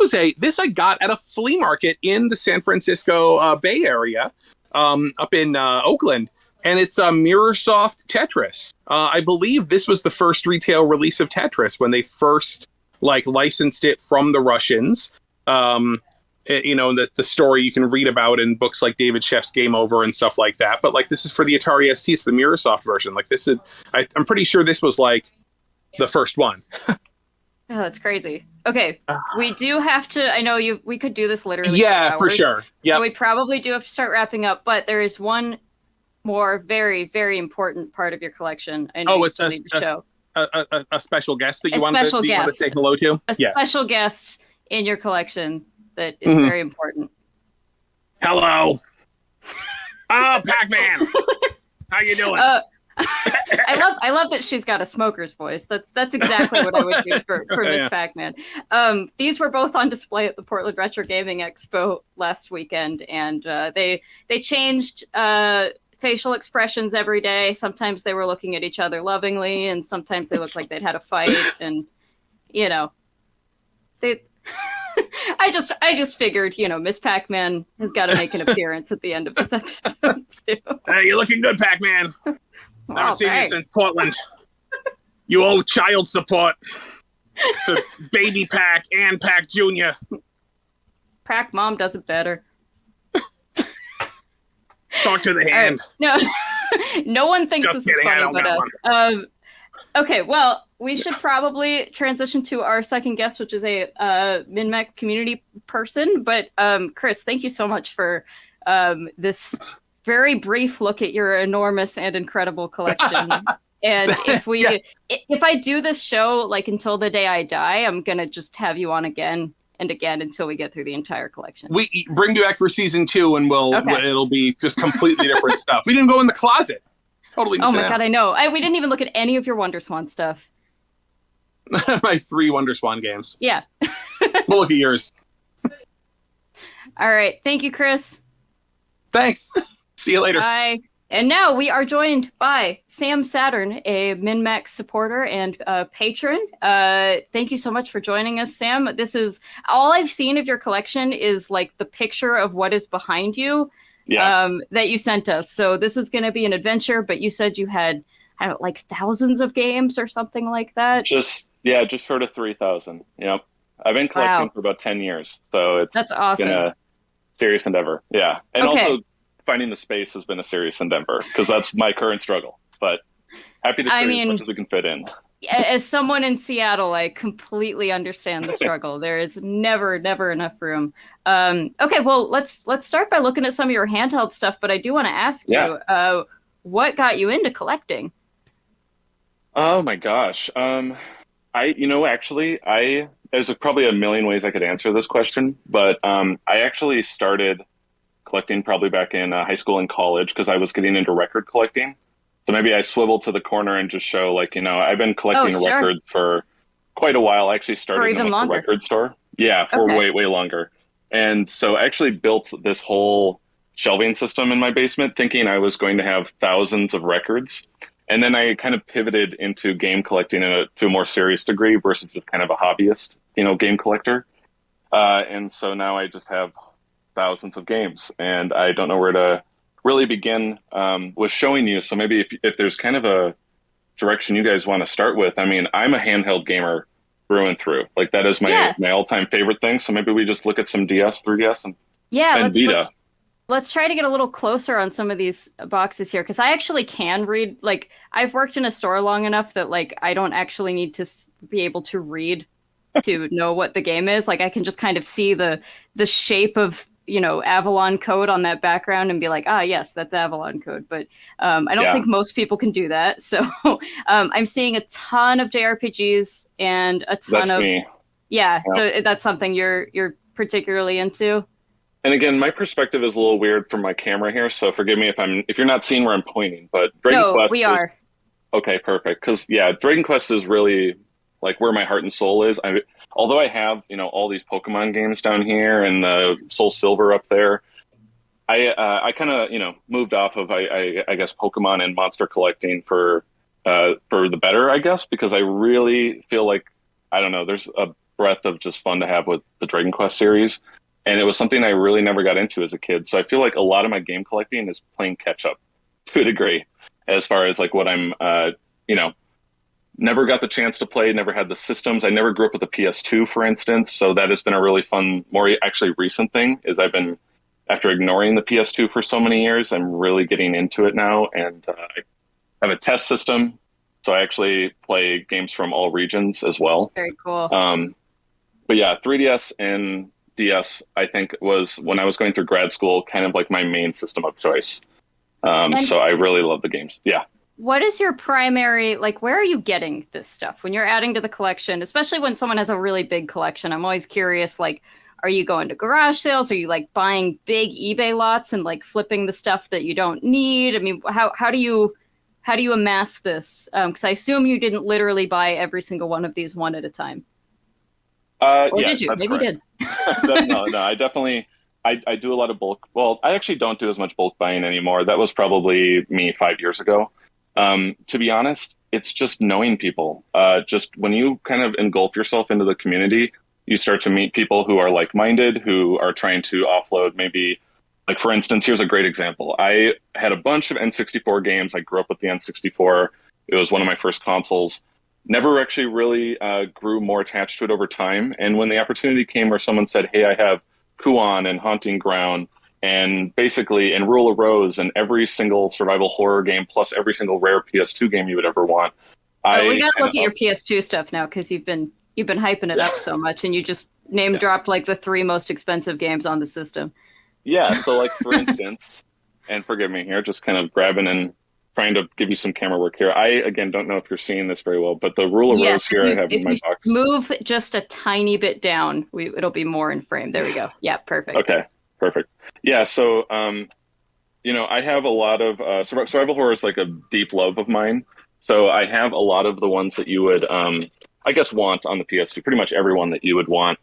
I got at a flea market in the San Francisco Bay Area, up in Oakland, and it's a Mirrorsoft Tetris. I believe this was the first retail release of Tetris when they first licensed it from the Russians. The story you can read about in books like David Sheff's Game Over and stuff like that. But this is for the Atari ST. It's the Mirrorsoft version. I'm pretty sure this was the first one. Oh, that's crazy. Okay, we do have to. I know we could do this literally. Yeah, for sure. Yeah, so we probably do have to start wrapping up. But there is one more very, very important part of your collection. I know it's a special guest that you want to say hello to. A special guest in your collection. That is very important. Hello. Oh, Pac-Man. How you doing? I love that she's got a smoker's voice. That's exactly what I would do for Miss Pac-Man. These were both on display at the Portland Retro Gaming Expo last weekend, and they changed facial expressions every day. Sometimes they were looking at each other lovingly, and sometimes they looked like they'd had a fight, and they. I just figured, Miss Pac-Man has got to make an appearance at the end of this episode too. Hey, you're looking good, Pac-Man. Never seen you since Portland. You owe child support to Baby Pac and Pac Jr. Pac Mom does it better. Talk to the hand. Right. No, no one thinks just this kidding, is funny but us. Okay, well, we should probably transition to our second guest, which is a MinnMax community person. But Chris, thank you so much for this very brief look at your enormous and incredible collection. And Yes. if I do this show like until the day I die, I'm gonna just have you on again and again until we get through the entire collection. We bring you back for season 2, and Okay. it'll be just completely different stuff. We didn't go in the closet. Totally Oh missing my God, out. I know. We didn't even look at any of your WonderSwan stuff. My 3 WonderSwan games. Yeah. We'll look at yours. All right. Thank you, Chris. Thanks. See you later. Bye. And now we are joined by Sam Saturn, a MinnMax supporter and patron. Thank you so much for joining us, Sam. This is all I've seen of your collection is like the picture of what is behind you that you sent us. So this is going to be an adventure, but you said you had, I don't know, like thousands of games or something like that. Just short of 3,000. Yep. I've been collecting for about 10 years, so That's awesome. been a serious endeavor. Yeah. And Okay. also finding the space has been a serious endeavor because that's my current struggle. But happy to share as much as we can fit in. As someone in Seattle, I completely understand the struggle. There is never Mm-hmm. enough room. Okay, well, let's start by looking at some of your handheld stuff, but I do want to ask you, what got you into collecting? Oh my gosh. There's probably a million ways I could answer this question, but I actually started collecting probably back in high school and college because I was getting into record collecting. So maybe I swivel to the corner and just show, like, I've been collecting records for quite a while. I actually started in a record store. Yeah, for way longer. And so I actually built this whole shelving system in my basement thinking I was going to have thousands of records. And then I kind of pivoted into game collecting to a more serious degree versus just kind of a hobbyist, game collector. And so now I just have thousands of games, and I don't know where to really begin with showing you. So maybe if there's kind of a direction you guys want to start with, I mean, I'm a handheld gamer through and through. Like that is my all-time favorite thing. So maybe we just look at some DS, 3DS, and Vita. Let's try to get a little closer on some of these boxes here, because I actually can read. Like, I've worked in a store long enough that like I don't actually need to be able to read to know what the game is. Like I can just kind of see the shape of Avalon code on that background and be like, yes, that's Avalon code. But I don't think most people can do that. So I'm seeing a ton of JRPGs and a ton that's of me. Yeah. So that's something you're particularly into. And again, my perspective is a little weird from my camera here, so forgive me if you're not seeing where I'm pointing. But Dragon Quest we are. Okay, perfect. Because Dragon Quest is really like where my heart and soul is. Although I have all these Pokemon games down here and the Soul Silver up there, I kind of moved off of I guess Pokemon and monster collecting for the better, I guess, because I really feel like I don't know, there's a breadth of just fun to have with the Dragon Quest series. And it was something I really never got into as a kid. So I feel like a lot of my game collecting is playing catch up to a degree as far as like what I'm, never got the chance to play, never had the systems. I never grew up with a PS2, for instance. So that has been a really fun, more actually recent thing is I've been, after ignoring the PS2 for so many years, I'm really getting into it now. And I have a test system. So I actually play games from all regions as well. Very cool. But yeah, 3DS and DS, I think, was when I was going through grad school, kind of like my main system of choice. So I really love the games. Yeah. What is your primary, like, where are you getting this stuff when you're adding to the collection, especially when someone has a really big collection? I'm always curious, like, are you going to garage sales? Are you like buying big eBay lots and like flipping the stuff that you don't need? I mean, how do you amass this? Because I assume you didn't literally buy every single one of these one at a time. Or did you? Maybe you did. No, I definitely, I do a lot of bulk. Well, I actually don't do as much bulk buying anymore. That was probably me 5 years ago. To be honest, it's just knowing people. Just when you kind of engulf yourself into the community, you start to meet people who are like-minded, who are trying to offload maybe, like for instance, here's a great example. I had a bunch of N64 games. I grew up with the N64. It was one of my first consoles. Never actually really grew more attached to it over time. And when the opportunity came where someone said, hey, I have Kuon and Haunting Ground and basically in Rule of Rose and every single survival horror game plus every single rare PS2 game you would ever want, We gotta look at your PS2 stuff now because you've been hyping it up so much, and you just name dropped like the 3 most expensive games on the system. Yeah, so like for instance, and forgive me here, just kind of grabbing and trying to give you some camera work here. I again don't know if you're seeing this very well, but the rule of rose here I have in my box. Move just a tiny bit down, it'll be more in frame. There we go. Yeah, perfect. Okay, perfect. Yeah, so I have a lot of survival horror is like a deep love of mine. So I have a lot of the ones that you would, I guess, want on the PS2. Pretty much every one that you would want.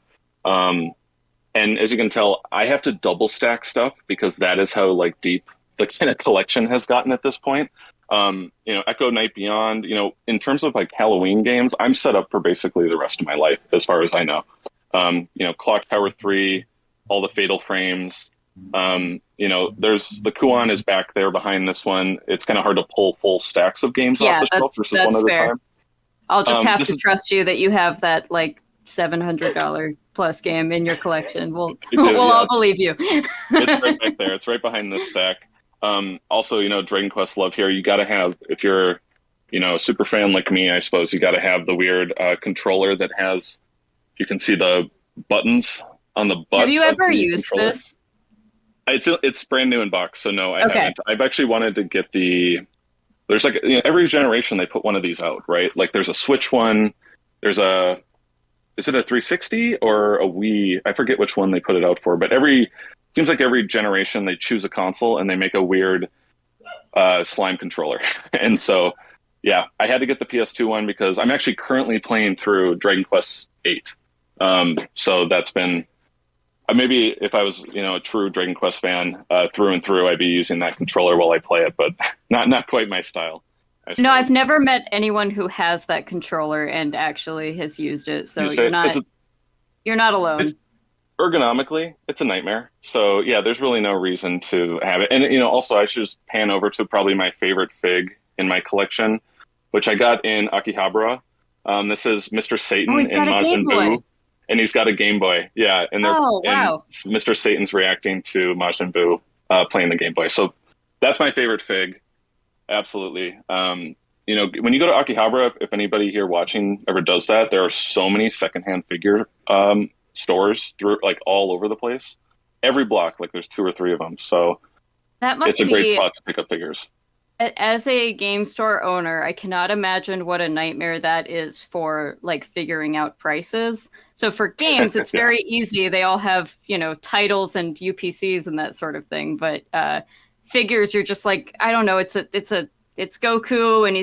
And as you can tell, I have to double stack stuff because that is how like deep the kind of collection has gotten at this point. Echo Night Beyond. In terms of like Halloween games, I'm set up for basically the rest of my life, as far as I know. Clock Tower 3, all the Fatal Frames. There's the Kuan is back there behind this one. It's kind of hard to pull full stacks of games off the shelf versus one at a time. I'll just have to trust you that you have that like $700 plus game in your collection. We'll all believe you. It's right back there. It's right behind this stack. Also, Dragon Quest love here. You got to have, if you're, a super fan like me, I suppose you got to have the weird controller that has, you can see the buttons on the butt. Have you ever used this? It's brand new in box, so no, I haven't. I've actually wanted to get there's like, every generation they put one of these out, right? Like there's a Switch one, is it a 360 or a Wii? I forget which one they put it out for, but seems like every generation they choose a console and they make a weird slime controller. And so, yeah, I had to get the PS2 one because I'm actually currently playing through Dragon Quest VIII. So that's been... maybe if I was, a true Dragon Quest fan through and through, I'd be using that controller while I play it, but not quite my style. No, I've never met anyone who has that controller and actually has used it. So you're not alone. Ergonomically, it's a nightmare. So yeah, there's really no reason to have it. And also I should just pan over to probably my favorite fig in my collection, which I got in Akihabara. This is Mr. Satan in Majin Buu. And he's got a Game Boy, yeah. And wow. And Mr. Satan's reacting to Majin Buu playing the Game Boy. So that's my favorite fig, absolutely. When you go to Akihabara, if anybody here watching ever does that, there are so many secondhand figure stores through like all over the place. Every block, like there's 2 or 3 of them. So it's a great spot to pick up figures. As a game store owner, I cannot imagine what a nightmare that is for like figuring out prices. So for games, it's very easy. They all have, titles and UPCs and that sort of thing. But figures, you're just like, I don't know. It's Goku and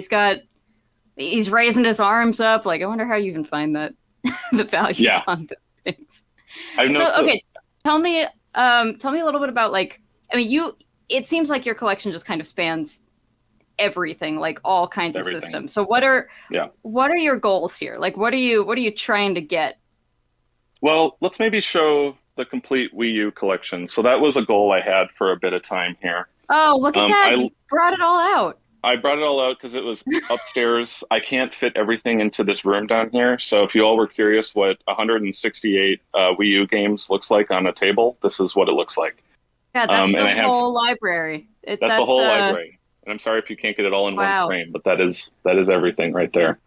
he's raising his arms up. Like, I wonder how you even find that the values on those things. Tell me a little bit about it seems like your collection just kind of spans everything, like all kinds of systems. So what are your goals here? Like what are you trying to get? Well, let's maybe show the complete Wii U collection. So that was a goal I had for a bit of time here. Oh, look at that. You brought it all out. I brought it all out because it was upstairs. I can't fit everything into this room down here. So if you all were curious what 168 Wii U games looks like on a table, this is what it looks like. Yeah, that's the whole library. That's the whole library. And I'm sorry if you can't get it all in one frame, but that is everything right there.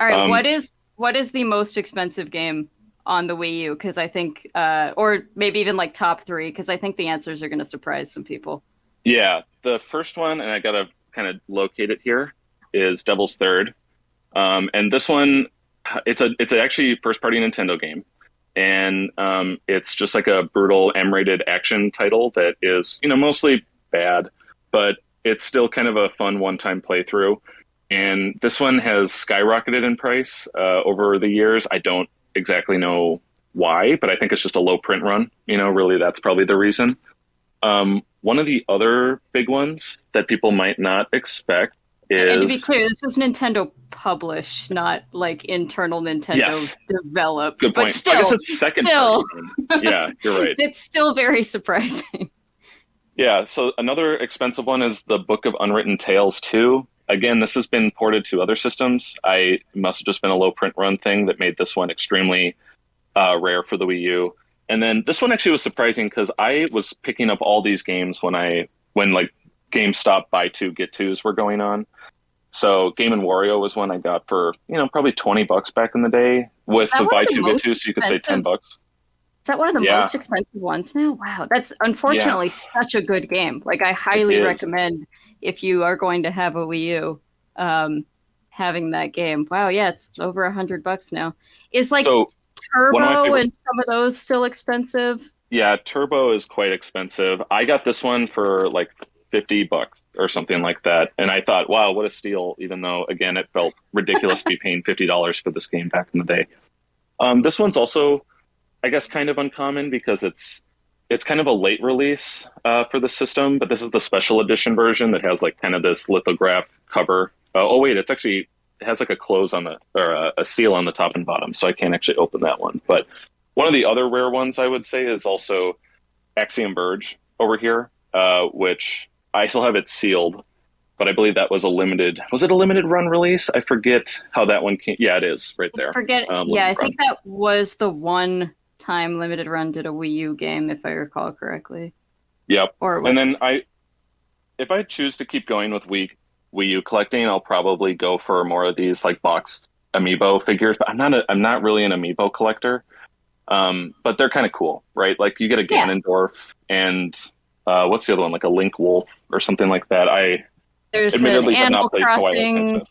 All right, what is the most expensive game on the Wii U? Because I think, or maybe even like top 3, because I think the answers are going to surprise some people. Yeah, the first one, and I got to kind of locate it here, is Devil's Third. And this one, it's actually first-party Nintendo game. And it's just like a brutal M-rated action title that is, mostly bad, but it's still kind of a fun one-time playthrough. And this one has skyrocketed in price over the years. I don't exactly know why, but I think it's just a low print run. Really, that's probably the reason. One of the other big ones that people might not expect is... And to be clear, this was Nintendo published, not like internal Nintendo developed. Good point. But still, I guess it's second. Yeah, you're right. It's still very surprising. Yeah, so another expensive one is the Book of Unwritten Tales 2. Again, this has been ported to other systems. It must have just been a low print run thing that made this one extremely rare for the Wii U. And then this one actually was surprising because I was picking up all these games when like GameStop buy 2 get 2s were going on. So Game and Wario was one I got for, probably $20 back in the day with the buy two get two, so you could say $10. Is that one of the Yeah. most expensive ones now? Wow, that's unfortunately such a good game. Like, I highly recommend if you are going to have a Wii U, having that game. Wow, yeah, it's over $100 now. Is like Turbo and some of those still expensive? Yeah, Turbo is quite expensive. I got this one for like $50 or something like that, and I thought, wow, what a steal! Even though, again, it felt ridiculous to be paying $50 for this game back in the day. This one's also, I guess, kind of uncommon because it's kind of a late release for the system, but this is the special edition version that has like kind of this lithograph cover. Oh wait, it has like a close on a seal on the top and bottom, so I can't actually open that one. But one of the other rare ones I would say is also Axiom Verge over here, which I still have it sealed, but I believe that was was it a limited run release? I forget how that one came. Yeah, it is right there. I think that was the one time limited run did a Wii U game, if I recall correctly. Yep. And then if I choose to keep going with Wii U collecting, I'll probably go for more of these like boxed amiibo figures, but I'm not really an amiibo collector. But they're kind of cool, right? Like you get a Ganondorf and what's the other one? Like a Link Wolf or something like that. There's an Animal Crossing.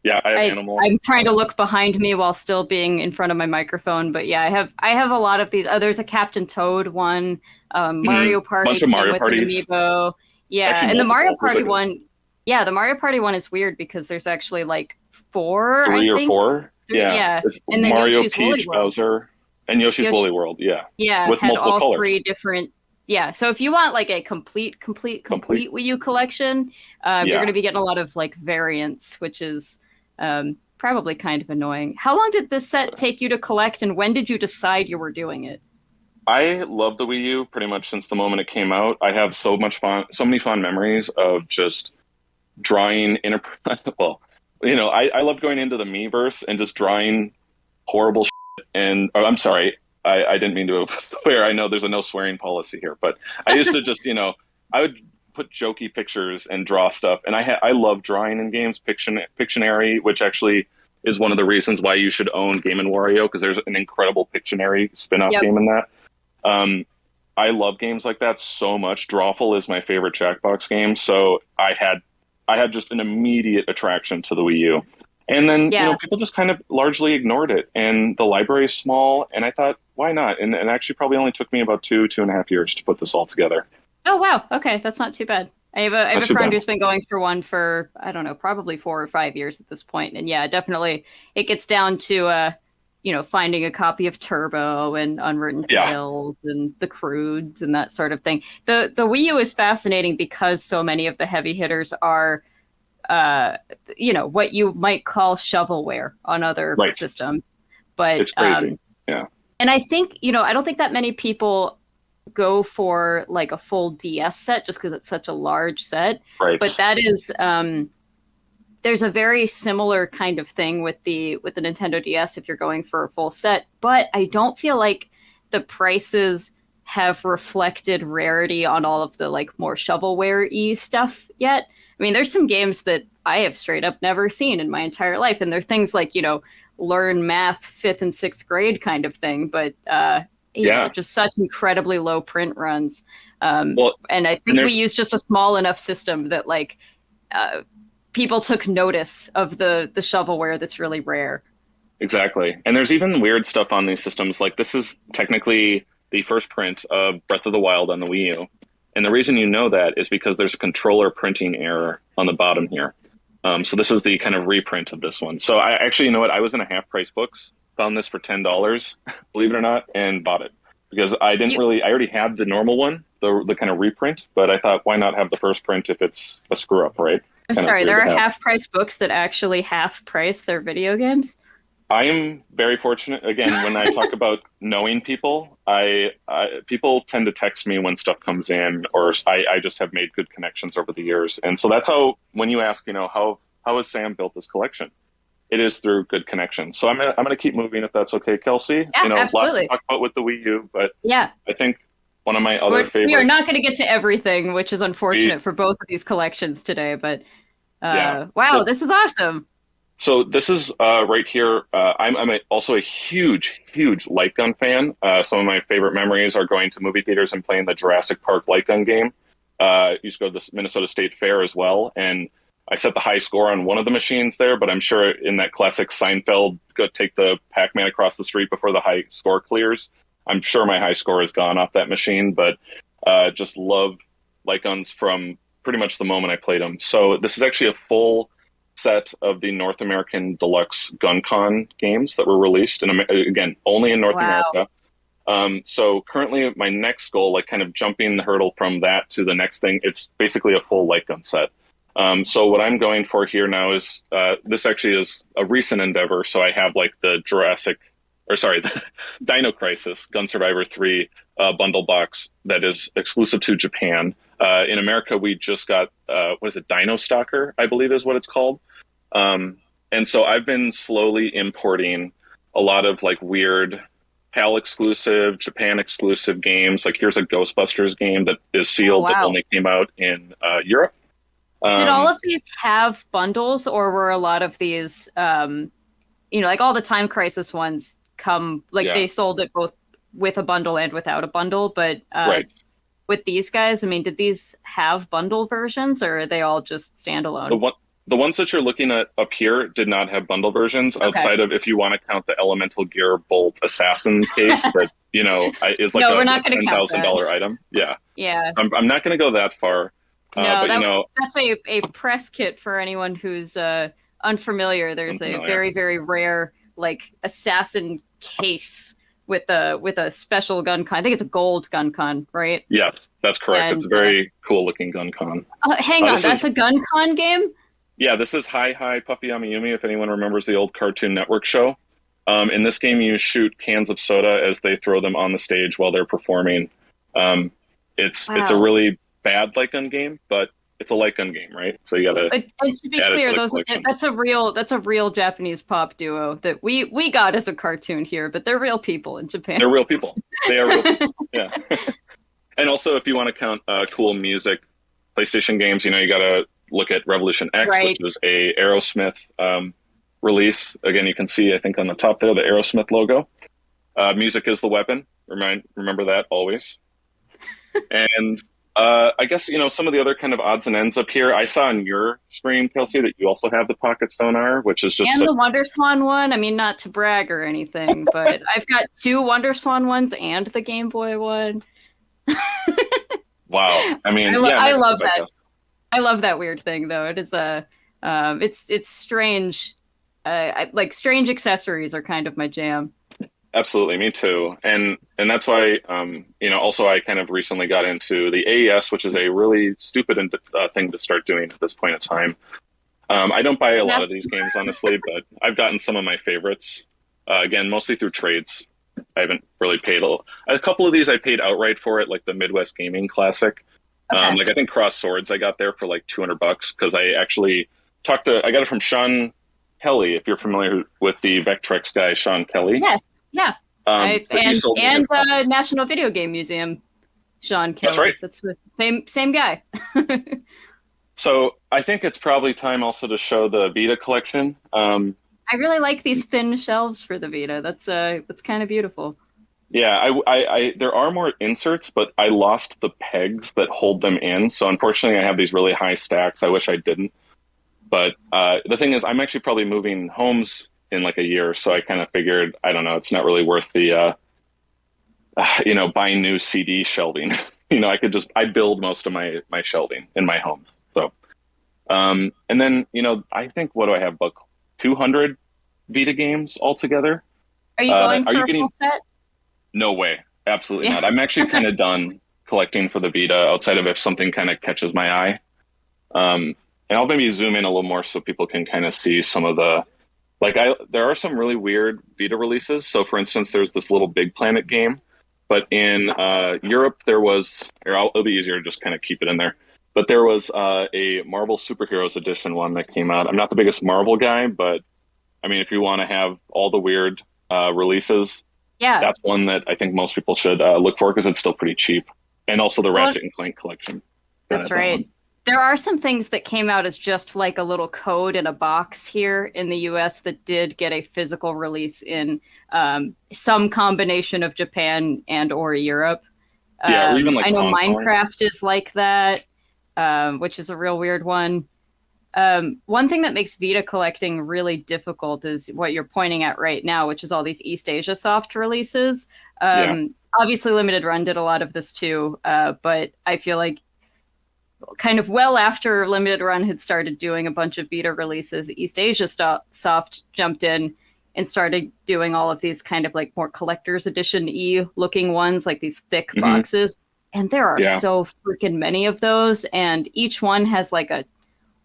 Yeah, I have Animal. I'm trying to look behind me while still being in front of my microphone, but yeah, I have a lot of these. Oh, there's a Captain Toad one, Mario Party, bunch of Mario with parties. An amiibo. Yeah, actually, and the Mario Party one. Yeah, the Mario Party one is weird because there's actually like three or four. Yeah. It's and then Mario, Yoshi's Peach, Bowser, and Yoshi's Woolly World. Yeah. Yeah, with had multiple all colors. three different. Yeah, so if you want like a complete Wii U collection, you're going to be getting a lot of like variants, which is probably kind of annoying. How long did this set take you to collect, and when did you decide you were doing it? I love the Wii U pretty much since the moment it came out. I have so many fond memories of just drawing well, I loved going into the Miiverse and just drawing horrible shit. And I'm sorry, I didn't mean to swear. I know there's a no swearing policy here, but I used to just, I would put jokey pictures and draw stuff. And I love drawing in games, Pictionary, which actually is one of the reasons why you should own Game & Wario, because there's an incredible Pictionary spin-off game in that. I love games like that so much. Drawful is my favorite Jackbox game, so I had just an immediate attraction to the Wii U. And then, people just kind of largely ignored it. And the library is small, and I thought, why not? And actually probably only took me about 2.5 years to put this all together. Oh, wow. Okay, that's not too bad. I have a friend who's been going for one for, I don't know, probably 4 or 5 years at this point. And yeah, definitely it gets down to, finding a copy of Turbo and Unwritten Tales and the Crudes and that sort of thing. The Wii U is fascinating because so many of the heavy hitters are, what you might call shovelware on other systems. But it's crazy. And I think, I don't think that many people go for like a full DS set just because it's such a large set. Right. But that is there's a very similar kind of thing with the Nintendo DS if you're going for a full set, but I don't feel like the prices have reflected rarity on all of the like more shovelware-y stuff yet. I mean, there's some games that I have straight up never seen in my entire life, and they're things like, learn math 5th and 6th grade kind of thing, but just such incredibly low print runs. And I think we use just a small enough system that like people took notice of the shovelware that's really rare. Exactly. And there's even weird stuff on these systems. Like this is technically the first print of Breath of the Wild on the Wii U. And the reason you know that is because there's a controller printing error on the bottom here. So this is the kind of reprint of this one. So I actually, you know what? I was in a Half Price Books, found this for $10, believe it or not, and bought it. Because I already had the normal one, the kind of reprint, but I thought, why not have the first print if it's a screw up, right? I'm sorry, there are Half Price Books that actually half price their video games? I am very fortunate. Again, when I talk about knowing people, people tend to text me when stuff comes in, or I just have made good connections over the years. And so that's how, when you ask, how has Sam built this collection? It is through good connections. So I'm gonna keep moving if that's okay, Kelsey. Yeah, absolutely. Lots to talk about with the Wii U, but yeah, I think one of my other favorites. We are not going to get to everything, which is unfortunate for both of these collections today, but Wow, this is awesome. So this is right here. Also a huge, huge light gun fan. Some of my favorite memories are going to movie theaters and playing the Jurassic Park light gun game. Used to go to the Minnesota State Fair as well, and I set the high score on one of the machines there. But I'm sure in that classic Seinfeld, go take the Pac-Man across the street before the high score clears. I'm sure my high score has gone off that machine, but just love light guns from pretty much the moment I played them. So this is actually a full set of the North American Deluxe GunCon games that were released, and again, only in North America. So currently my next goal, like kind of jumping the hurdle from that to the next thing, it's basically a full light gun set. So what I'm going for here now is, this actually is a recent endeavor. So I have like the the Dino Crisis Gun Survivor 3 bundle box that is exclusive to Japan. In America, we just got, what is it, Dino Stalker, I believe is what it's called. And so I've been slowly importing a lot of like weird PAL exclusive, Japan exclusive games. Like here's a Ghostbusters game that is sealed that only came out in Europe. Did all of these have bundles, or were a lot of these, like all the Time Crisis ones they sold it both with a bundle and without a bundle, but with these guys, I mean, did these have bundle versions, or are they all just standalone? The ones that you're looking at up here did not have bundle versions, outside of, if you want to count the Elemental Gear Bolt Assassin case that, is like we're not a $10,000 item. Yeah. Yeah. I'm not going to go that far. That's a press kit for anyone who's unfamiliar. There's a very, very rare like assassin case with a special gun con. I think it's a gold gun con, right? Yeah, that's correct. And it's a very cool looking gun con. Hang on, that's a gun con game? Yeah, this is Hi Puppy Amiyumi, if anyone remembers the old Cartoon Network show. In this game, you shoot cans of soda as they throw them on the stage while they're performing. It's a really bad light gun game, but it's a light gun game, right? So you gotta. And to be clear, that's a real Japanese pop duo that we got as a cartoon here, but they're real people in Japan. They're real people. They are real people. Yeah. And also, if you want to count cool music, PlayStation games, you gotta look at Revolution X, which was a Aerosmith release. Again, you can see, I think, on the top there, the Aerosmith logo. Music is the weapon. Remember that always. And I guess, some of the other kind of odds and ends up here. I saw on your stream, Kelsey, that you also have the Pocket Stone R, which is just... And the Wonder Swan one. I mean, not to brag or anything, but I've got 2 Wonder Swan ones and the Game Boy one. Wow. I mean, I love that. I love that weird thing, though. It is it's strange. Like strange accessories are kind of my jam. Absolutely, me too. And that's why, also I kind of recently got into the AES, which is a really stupid thing to start doing at this point in time. I don't buy a lot of these games, honestly, but I've gotten some of my favorites, again, mostly through trades. I haven't really paid a couple of these I paid outright for it, like the Midwest Gaming Classic. I think Cross Swords I got there for like $200 because I actually I got it from Sean Kelly, if you're familiar with the Vectrex guy, Sean Kelly. Yes, yeah. And National Video Game Museum, Sean Kelly. That's right. That's the same guy. So I think it's probably time also to show the Vita collection. I really like these thin shelves for the Vita. That's kind of beautiful. Yeah, I there are more inserts, but I lost the pegs that hold them in. So unfortunately, I have these really high stacks. I wish I didn't. But the thing is, I'm actually probably moving homes in like a year. So I kind of figured, I don't know, it's not really worth the, buying new CD shelving. I build most of my shelving in my home. So, and then, I think, what do I have? About 200 Vita games altogether. Are you going for a full set? No way. Absolutely not. I'm actually kind of done collecting for the Vita outside of if something kind of catches my eye. And I'll maybe zoom in a little more so people can kind of see some of the, there are some really weird Vita releases. So for instance, there's this little Big Planet game, but in Europe there was, it'll be easier to just kind of keep it in there. But there was a Marvel Superheroes Edition one that came out. I'm not the biggest Marvel guy, but I mean, if you want to have all the weird releases, that's one that I think most people should look for because it's still pretty cheap. And also the Ratchet and Clank collection. That's right. There are some things that came out as just like a little code in a box here in the US that did get a physical release in some combination of Japan and or Europe. Yeah, or even like I know Hong Kong. Minecraft is like that, which is a real weird one. One thing that makes Vita collecting really difficult is what you're pointing at right now, which is all these East Asia soft releases. Obviously, Limited Run did a lot of this too, but I feel like kind of well after Limited Run had started doing a bunch of Vita releases, East Asia Soft jumped in and started doing all of these kind of like more collector's edition-y looking ones, like these thick boxes. And there are so freaking many of those, and each one has like a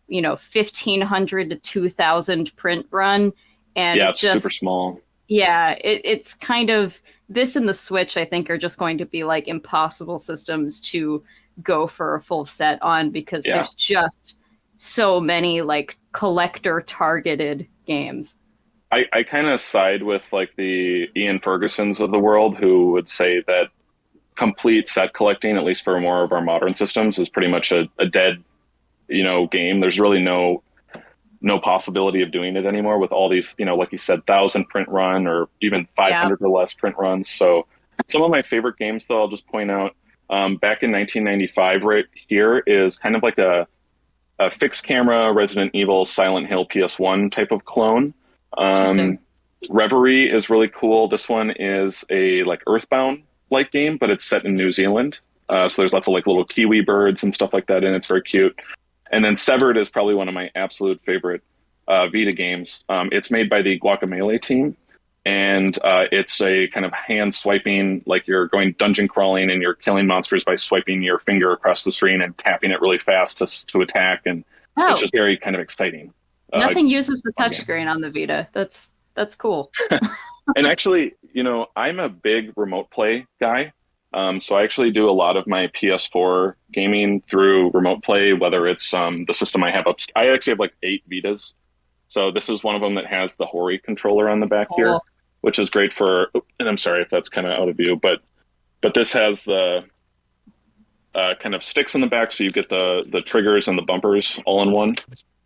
1,500 to 2,000 print run, and it's just super small. It's kind of, this and the Switch I think are just going to be like impossible systems to go for a full set on, because there's just so many like collector targeted games. I kind of side with like the Ian Fergusons of the world, who would say that complete set collecting, at least for more of our modern systems, is pretty much a dead game. There's really no possibility of doing it anymore with all these, like you said, 1,000 print run or even 500 or less print runs. So some of my favorite games, though, I'll just point out, back in 1995, right here is kind of like a fixed camera Resident Evil Silent Hill PS1 type of clone. Reverie is really cool. This one is a like Earthbound like game, but it's set in New Zealand. So there's lots of like little kiwi birds and stuff like that, and it's very cute. And then Severed is probably one of my absolute favorite Vita games. It's made by the Guacamelee team, and it's a kind of hand swiping, like you're going dungeon crawling and you're killing monsters by swiping your finger across the screen and tapping it really fast to attack, and it's just very kind of exciting. Nothing uses the touchscreen on the Vita. That's cool. And actually, I'm a big remote play guy. So I actually do a lot of my PS4 gaming through remote play, whether it's the system I have I actually have like 8 Vitas. So this is one of them that has the Hori controller on the back here, which is great for, and I'm sorry if that's kind of out of view, but this has the kind of sticks in the back, so you get the triggers and the bumpers all in one.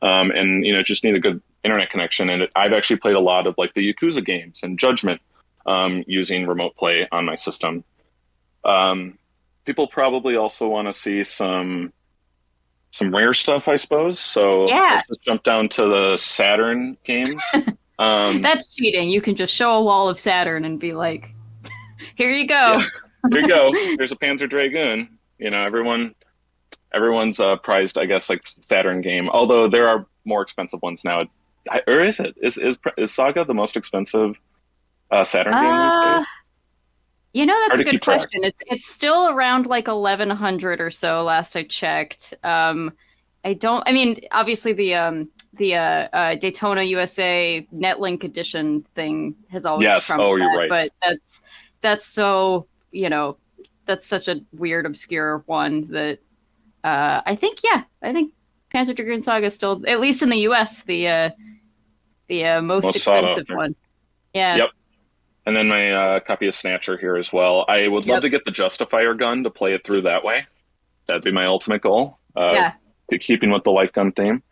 And just need a good internet connection. And I've actually played a lot of like the Yakuza games and Judgment using remote play on my system. People probably also want to see some rare stuff, I suppose. So let's just jump down to the Saturn games. That's cheating. You can just show a wall of Saturn and be like, here you go. Here you go. There's a Panzer Dragoon. Everyone's prized, I guess, like Saturn game. Although there are more expensive ones now. Or is it? Is Saga the most expensive Saturn game these days? That's a good question. It's still around like 1,100 or so last I checked. Obviously the Daytona USA Netlink edition thing has always trumped that, right. But that's so, that's such a weird, obscure one that I think Panzer Dragoon Saga is still, at least in the US, the most expensive one. Yeah. Yep. And then my copy of Snatcher here as well. I would love to get the Justifier gun to play it through that way. That'd be my ultimate goal. Keeping with the light gun theme.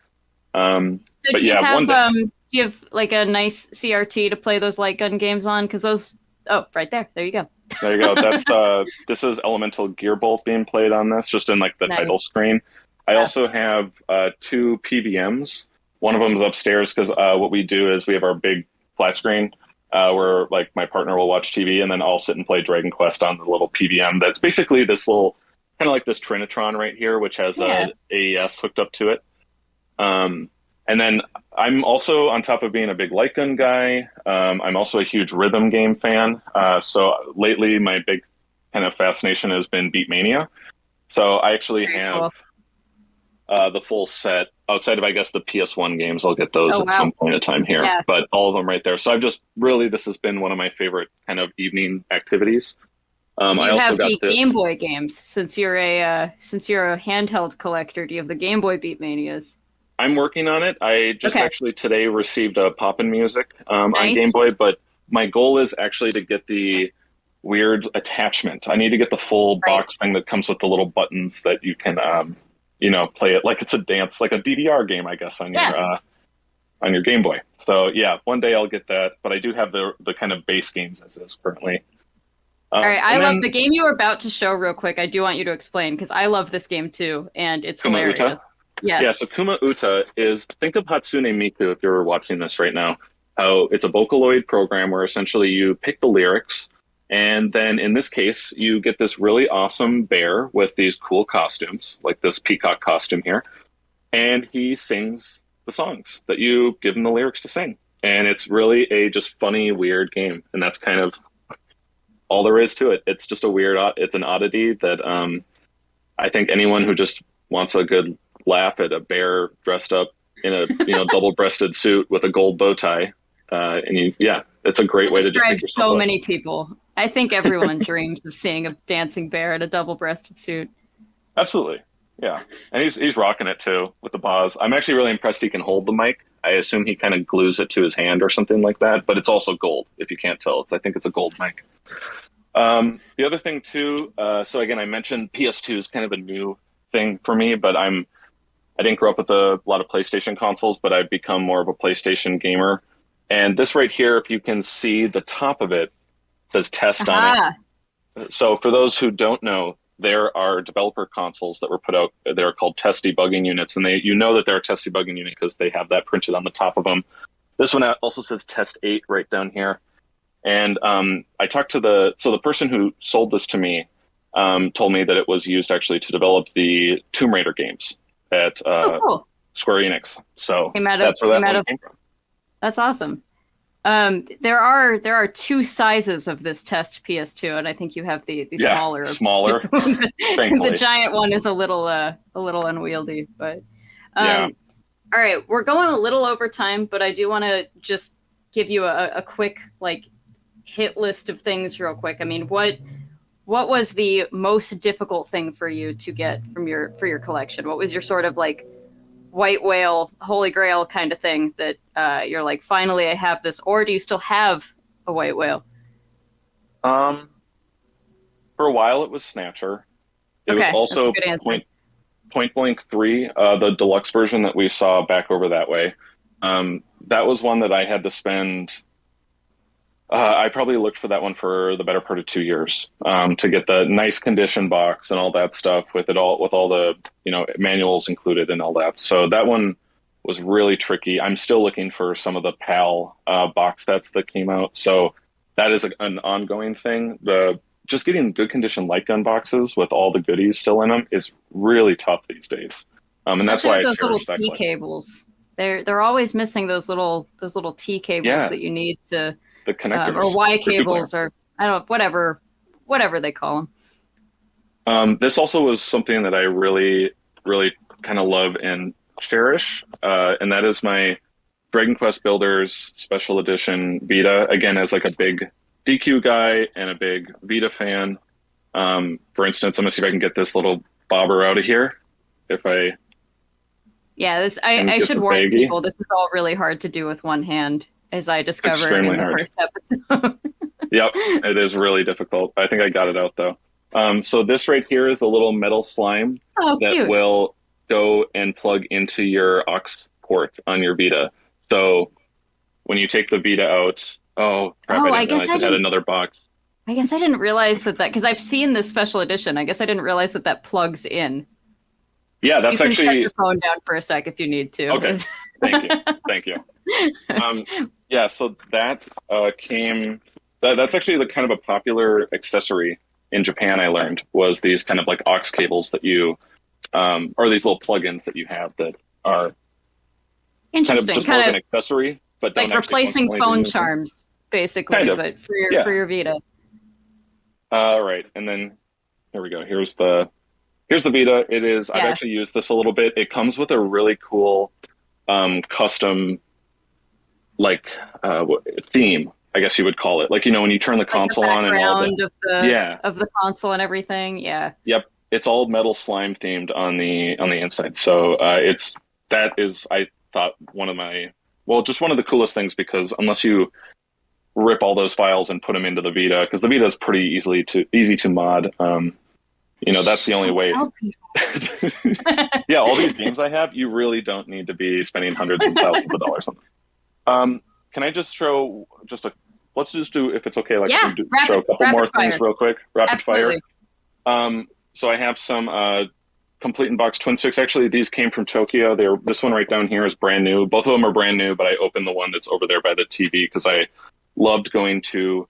So but do you have, one day. Do you have like a nice CRT to play those light gun games on? Because those, right there. There you go. There you go. That's this is Elemental Gearbolt being played on this, just in like the title screen. I also have 2 PVMs. One of them is upstairs because what we do is we have our big flat screen where like my partner will watch TV and then I'll sit and play Dragon Quest on the little PVM. That's basically this little kind of like this Trinitron right here, which has a AES hooked up to it. And then I'm also, on top of being a big light gun guy, I'm also a huge rhythm game fan. So lately my big kind of fascination has been Beatmania. So I actually have the full set outside of, I guess, the PS1 games. I'll get those at some point in time here, but all of them right there. So I've just really, this has been one of my favorite kind of evening activities. Do you have the Game Boy games? Since you're a handheld collector, do you have the Game Boy Beatmanias? I'm working on it. I just actually today received a Poppin' Music on Game Boy, but my goal is actually to get the weird attachment. I need to get the full box thing that comes with the little buttons that you can play it like it's a dance, like a DDR game, I guess, on your Game Boy. So yeah, one day I'll get that, but I do have the kind of base games as is currently. All right, I love the game you were about to show real quick. I do want you to explain because I love this game too, and it's Kuma hilarious. Uta? Yes. Yeah, so Kuma Uta is, think of Hatsune Miku if you're watching this right now, how it's a Vocaloid program where essentially you pick the lyrics, and then in this case, you get this really awesome bear with these cool costumes, like this peacock costume here, and he sings the songs that you give him the lyrics to sing. And it's really a just funny, weird game, and that's kind of all there is to it. It's just it's an oddity that I think anyone who just wants a good laugh at a bear dressed up in a double-breasted suit with a gold bow tie, it's a great way to just pick yourself so up. many people. I think everyone dreams of seeing a dancing bear in a double-breasted suit. Absolutely, yeah, and he's rocking it too with the boss. I'm actually really impressed he can hold the mic. I assume he kind of glues it to his hand or something like that, but it's also gold. If you can't tell, I think it's a gold mic. The other thing too, so again, I mentioned PS2 is kind of a new thing for me, but I didn't grow up with a lot of PlayStation consoles, but I've become more of a PlayStation gamer. And this right here, if you can see the top of it, says test on it. So for those who don't know, there are developer consoles that were put out. They're called test debugging units, and that they're a test debugging unit because they have that printed on the top of them. This one also says test 8 right down here. And I talked to the person who sold this to me, told me that it was used actually to develop the Tomb Raider games at cool. Square Enix. So that's where that one came from. That's awesome. There are two sizes of this test PS2, and I think you have the smaller. Smaller. The giant one is a little unwieldy, but all right, we're going a little over time, but I do want to just give you a quick hit list of things real quick. I mean, what was the most difficult thing for you to get for your collection? What was your sort of white whale, holy grail kind of thing that you're like, finally I have this? Or do you still have a white whale? For a while it was Snatcher. It was also Point Blank 3, the deluxe version that we saw back over that way. That was one that I had to spend I probably looked for that one for the better part of 2 years to get the nice condition box and all that stuff with all the manuals included and all that. So that one was really tricky. I'm still looking for some of the PAL box sets that came out. So that is an ongoing thing. Just getting good condition light gun boxes with all the goodies still in them is really tough these days. And that's why those little T cables. They're always missing those little T cables that you need to. The connectors or Y cables, or I don't know, whatever they call them. This also was something that I really, really kind of love and cherish, and that is my Dragon Quest Builders Special Edition Vita. Again, as a big DQ guy and a big Vita fan. For instance, I'm gonna see if I can get this little bobber out of here. I should warn people. This is all really hard to do with one hand, as I discovered in the first episode. Yep, it is really difficult. I think I got it out though. So this right here is a little metal slime that will go and plug into your aux port on your Vita. So when you take the Vita out, I guess I add another box. I guess I didn't realize that because I've seen this special edition. I guess I didn't realize that plugs in. Yeah, that's you can set your phone down for a sec if you need to. Okay, thank you. So that came. That's actually the kind of a popular accessory in Japan. I learned was these kind of aux cables that you, or these little plugins that you have that are kind of just more of an accessory, but don't replacing phone charms, basically, but for your Vita. Right, and then here we go. Here's the Vita. It is. I've actually used this a little bit. It comes with a really cool custom theme, I guess you would call it. When you turn the console on and all of the console and everything. Yeah. Yep. It's all metal slime themed on the inside. So I thought one of the coolest things, because unless you rip all those files and put them into the Vita, because the Vita is pretty easy to mod. That's the only way. Tell people. Yeah, all these games I have, you really don't need to be spending hundreds of thousands of dollars on them. Can I just show let's just do, if it's okay, show a couple more things real quick. Rapid fire. So I have some complete in box twin sticks. Actually, these came from Tokyo. This one right down here is brand new. Both of them are brand new, but I opened the one that's over there by the TV because I loved going to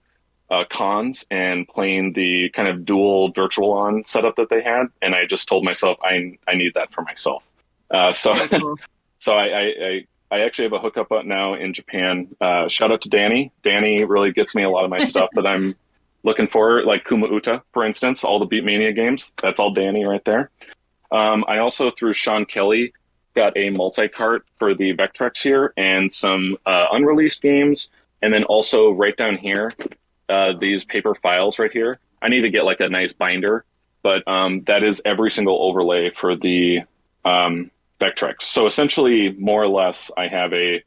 cons and playing the kind of dual virtual on setup that they had, and I just told myself I need that for myself. So I actually have a hookup now in Japan. Shout out to Danny. Danny really gets me a lot of my stuff that I'm looking for, like Kuma Uta, for instance, all the Beatmania games. That's all Danny right there. I also, through Sean Kelly, got a multi-cart for the Vectrex here and some unreleased games. And then also right down here, these paper files right here. I need to get like a nice binder, but that is every single overlay for the Vectrex. So essentially, more or less, I have a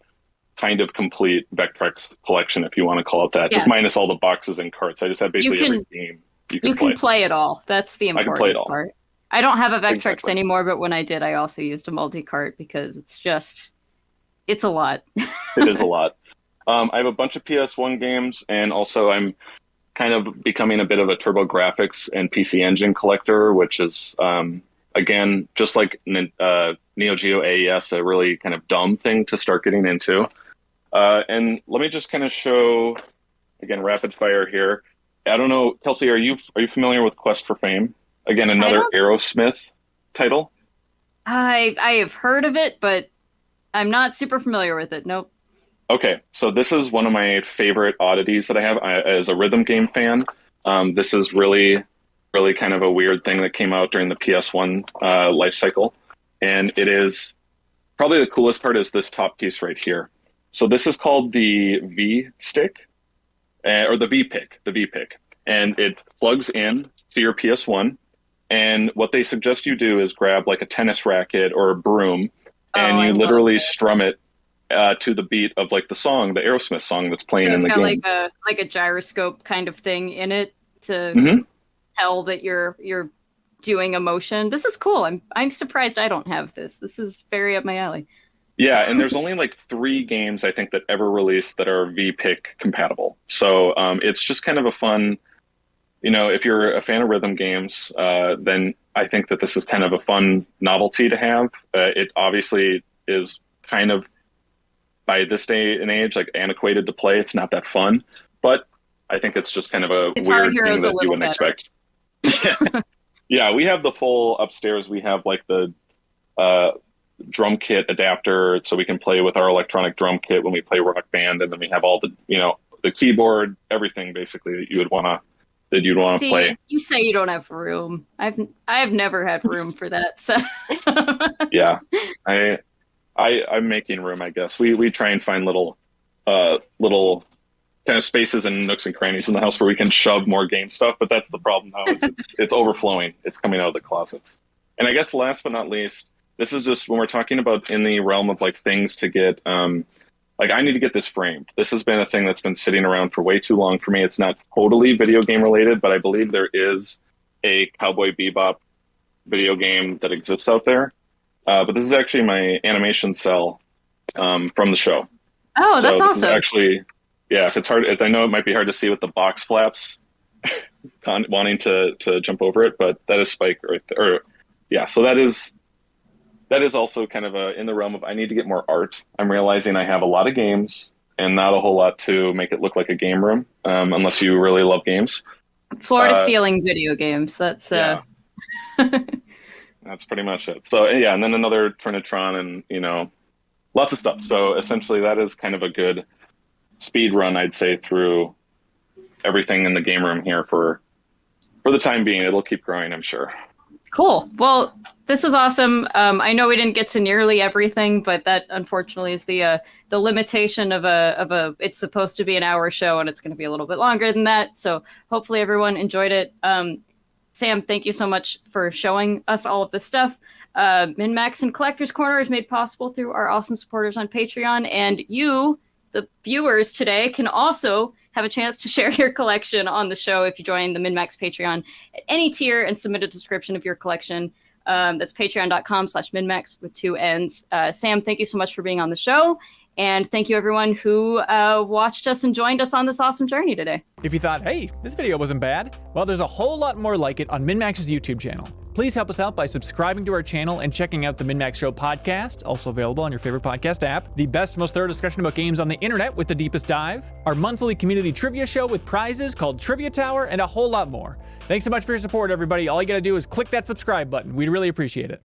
kind of complete Vectrex collection, if you want to call it that, just minus all the boxes and carts. I just have basically every game you can play it all. That's the important play it all. part. I don't have a Vectrex anymore, but when I did, I also used a multi-cart because it's a lot. It is a lot. I have a bunch of PS1 games, and also I'm kind of becoming a bit of a TurboGrafx and PC Engine collector, which is, again, just like Neo Geo AES, a really kind of dumb thing to start getting into. And let me just kind of show, again, rapid fire here. I don't know, Kelsey, are you familiar with Quest for Fame? Again, another Aerosmith title. I have heard of it, but I'm not super familiar with it. Nope. Okay, so this is one of my favorite oddities that I have as a rhythm game fan. This is really, really kind of a weird thing that came out during the PS1 life cycle. And it is probably the coolest part is this top piece right here. So this is called the V-Stick, or the V-Pick. And it plugs in to your PS1. And what they suggest you do is grab like a tennis racket or a broom, and you literally strum it to the beat of like the Aerosmith song that's playing in the game. It's got like a gyroscope kind of thing in it to tell that you're doing a motion. This is cool. I'm surprised I don't have this. This is very up my alley. Yeah, and there's only like 3 games I think that ever released that are V-Pick compatible. So it's just kind of a fun, if you're a fan of rhythm games, then I think that this is kind of a fun novelty to have. It obviously is kind of, by this day and age, like antiquated to play. It's not that fun, but I think it's just kind of a weird thing that you wouldn't expect. Yeah, we have the full upstairs. We have like the drum kit adapter, so we can play with our electronic drum kit when we play Rock Band, and then we have all the the keyboard, everything basically that you'd want to play. You say you don't have room. I've never had room for that. So yeah, I'm making room, I guess. We try and find little kind of spaces and nooks and crannies in the house where we can shove more game stuff, but that's the problem now. It's overflowing. It's coming out of the closets. And I guess last but not least, this is just when we're talking about in the realm of like things to get, like I need to get this framed. This has been a thing that's been sitting around for way too long for me. It's not totally video game related, but I believe there is a Cowboy Bebop video game that exists out there. But this is actually my animation cell from the show. Oh, so that's awesome. Is actually, yeah, if it's hard, I know it might be hard to see with the box flaps wanting to jump over it, but that is Spike right there. Or, yeah, so that is also kind of in the realm of I need to get more art. I'm realizing I have a lot of games and not a whole lot to make it look like a game room, unless you really love games. Floor to ceiling video games. That's yeah. That's pretty much it. So yeah, and then another Trinitron and lots of stuff. So essentially that is kind of a good speed run, I'd say, through everything in the game room here for the time being. It'll keep growing, I'm sure. Cool. Well, this was awesome. I know we didn't get to nearly everything, but that unfortunately is the limitation of a. It's supposed to be an hour show, and it's going to be a little bit longer than that. So hopefully everyone enjoyed it. Sam, thank you so much for showing us all of this stuff. MinnMax and Collector's Corner is made possible through our awesome supporters on Patreon, and you, the viewers today, can also have a chance to share your collection on the show if you join the MinnMax Patreon at any tier and submit a description of your collection. That's patreon.com/MinnMax with 2 N's. Sam, thank you so much for being on the show. And thank you, everyone who watched us and joined us on this awesome journey today. If you thought, hey, this video wasn't bad, well, there's a whole lot more like it on MinnMax's YouTube channel. Please help us out by subscribing to our channel and checking out the MinnMax Show podcast, also available on your favorite podcast app, the best, most thorough discussion about games on the internet with the deepest dive, our monthly community trivia show with prizes called Trivia Tower, and a whole lot more. Thanks so much for your support, everybody. All you gotta do is click that subscribe button. We'd really appreciate it.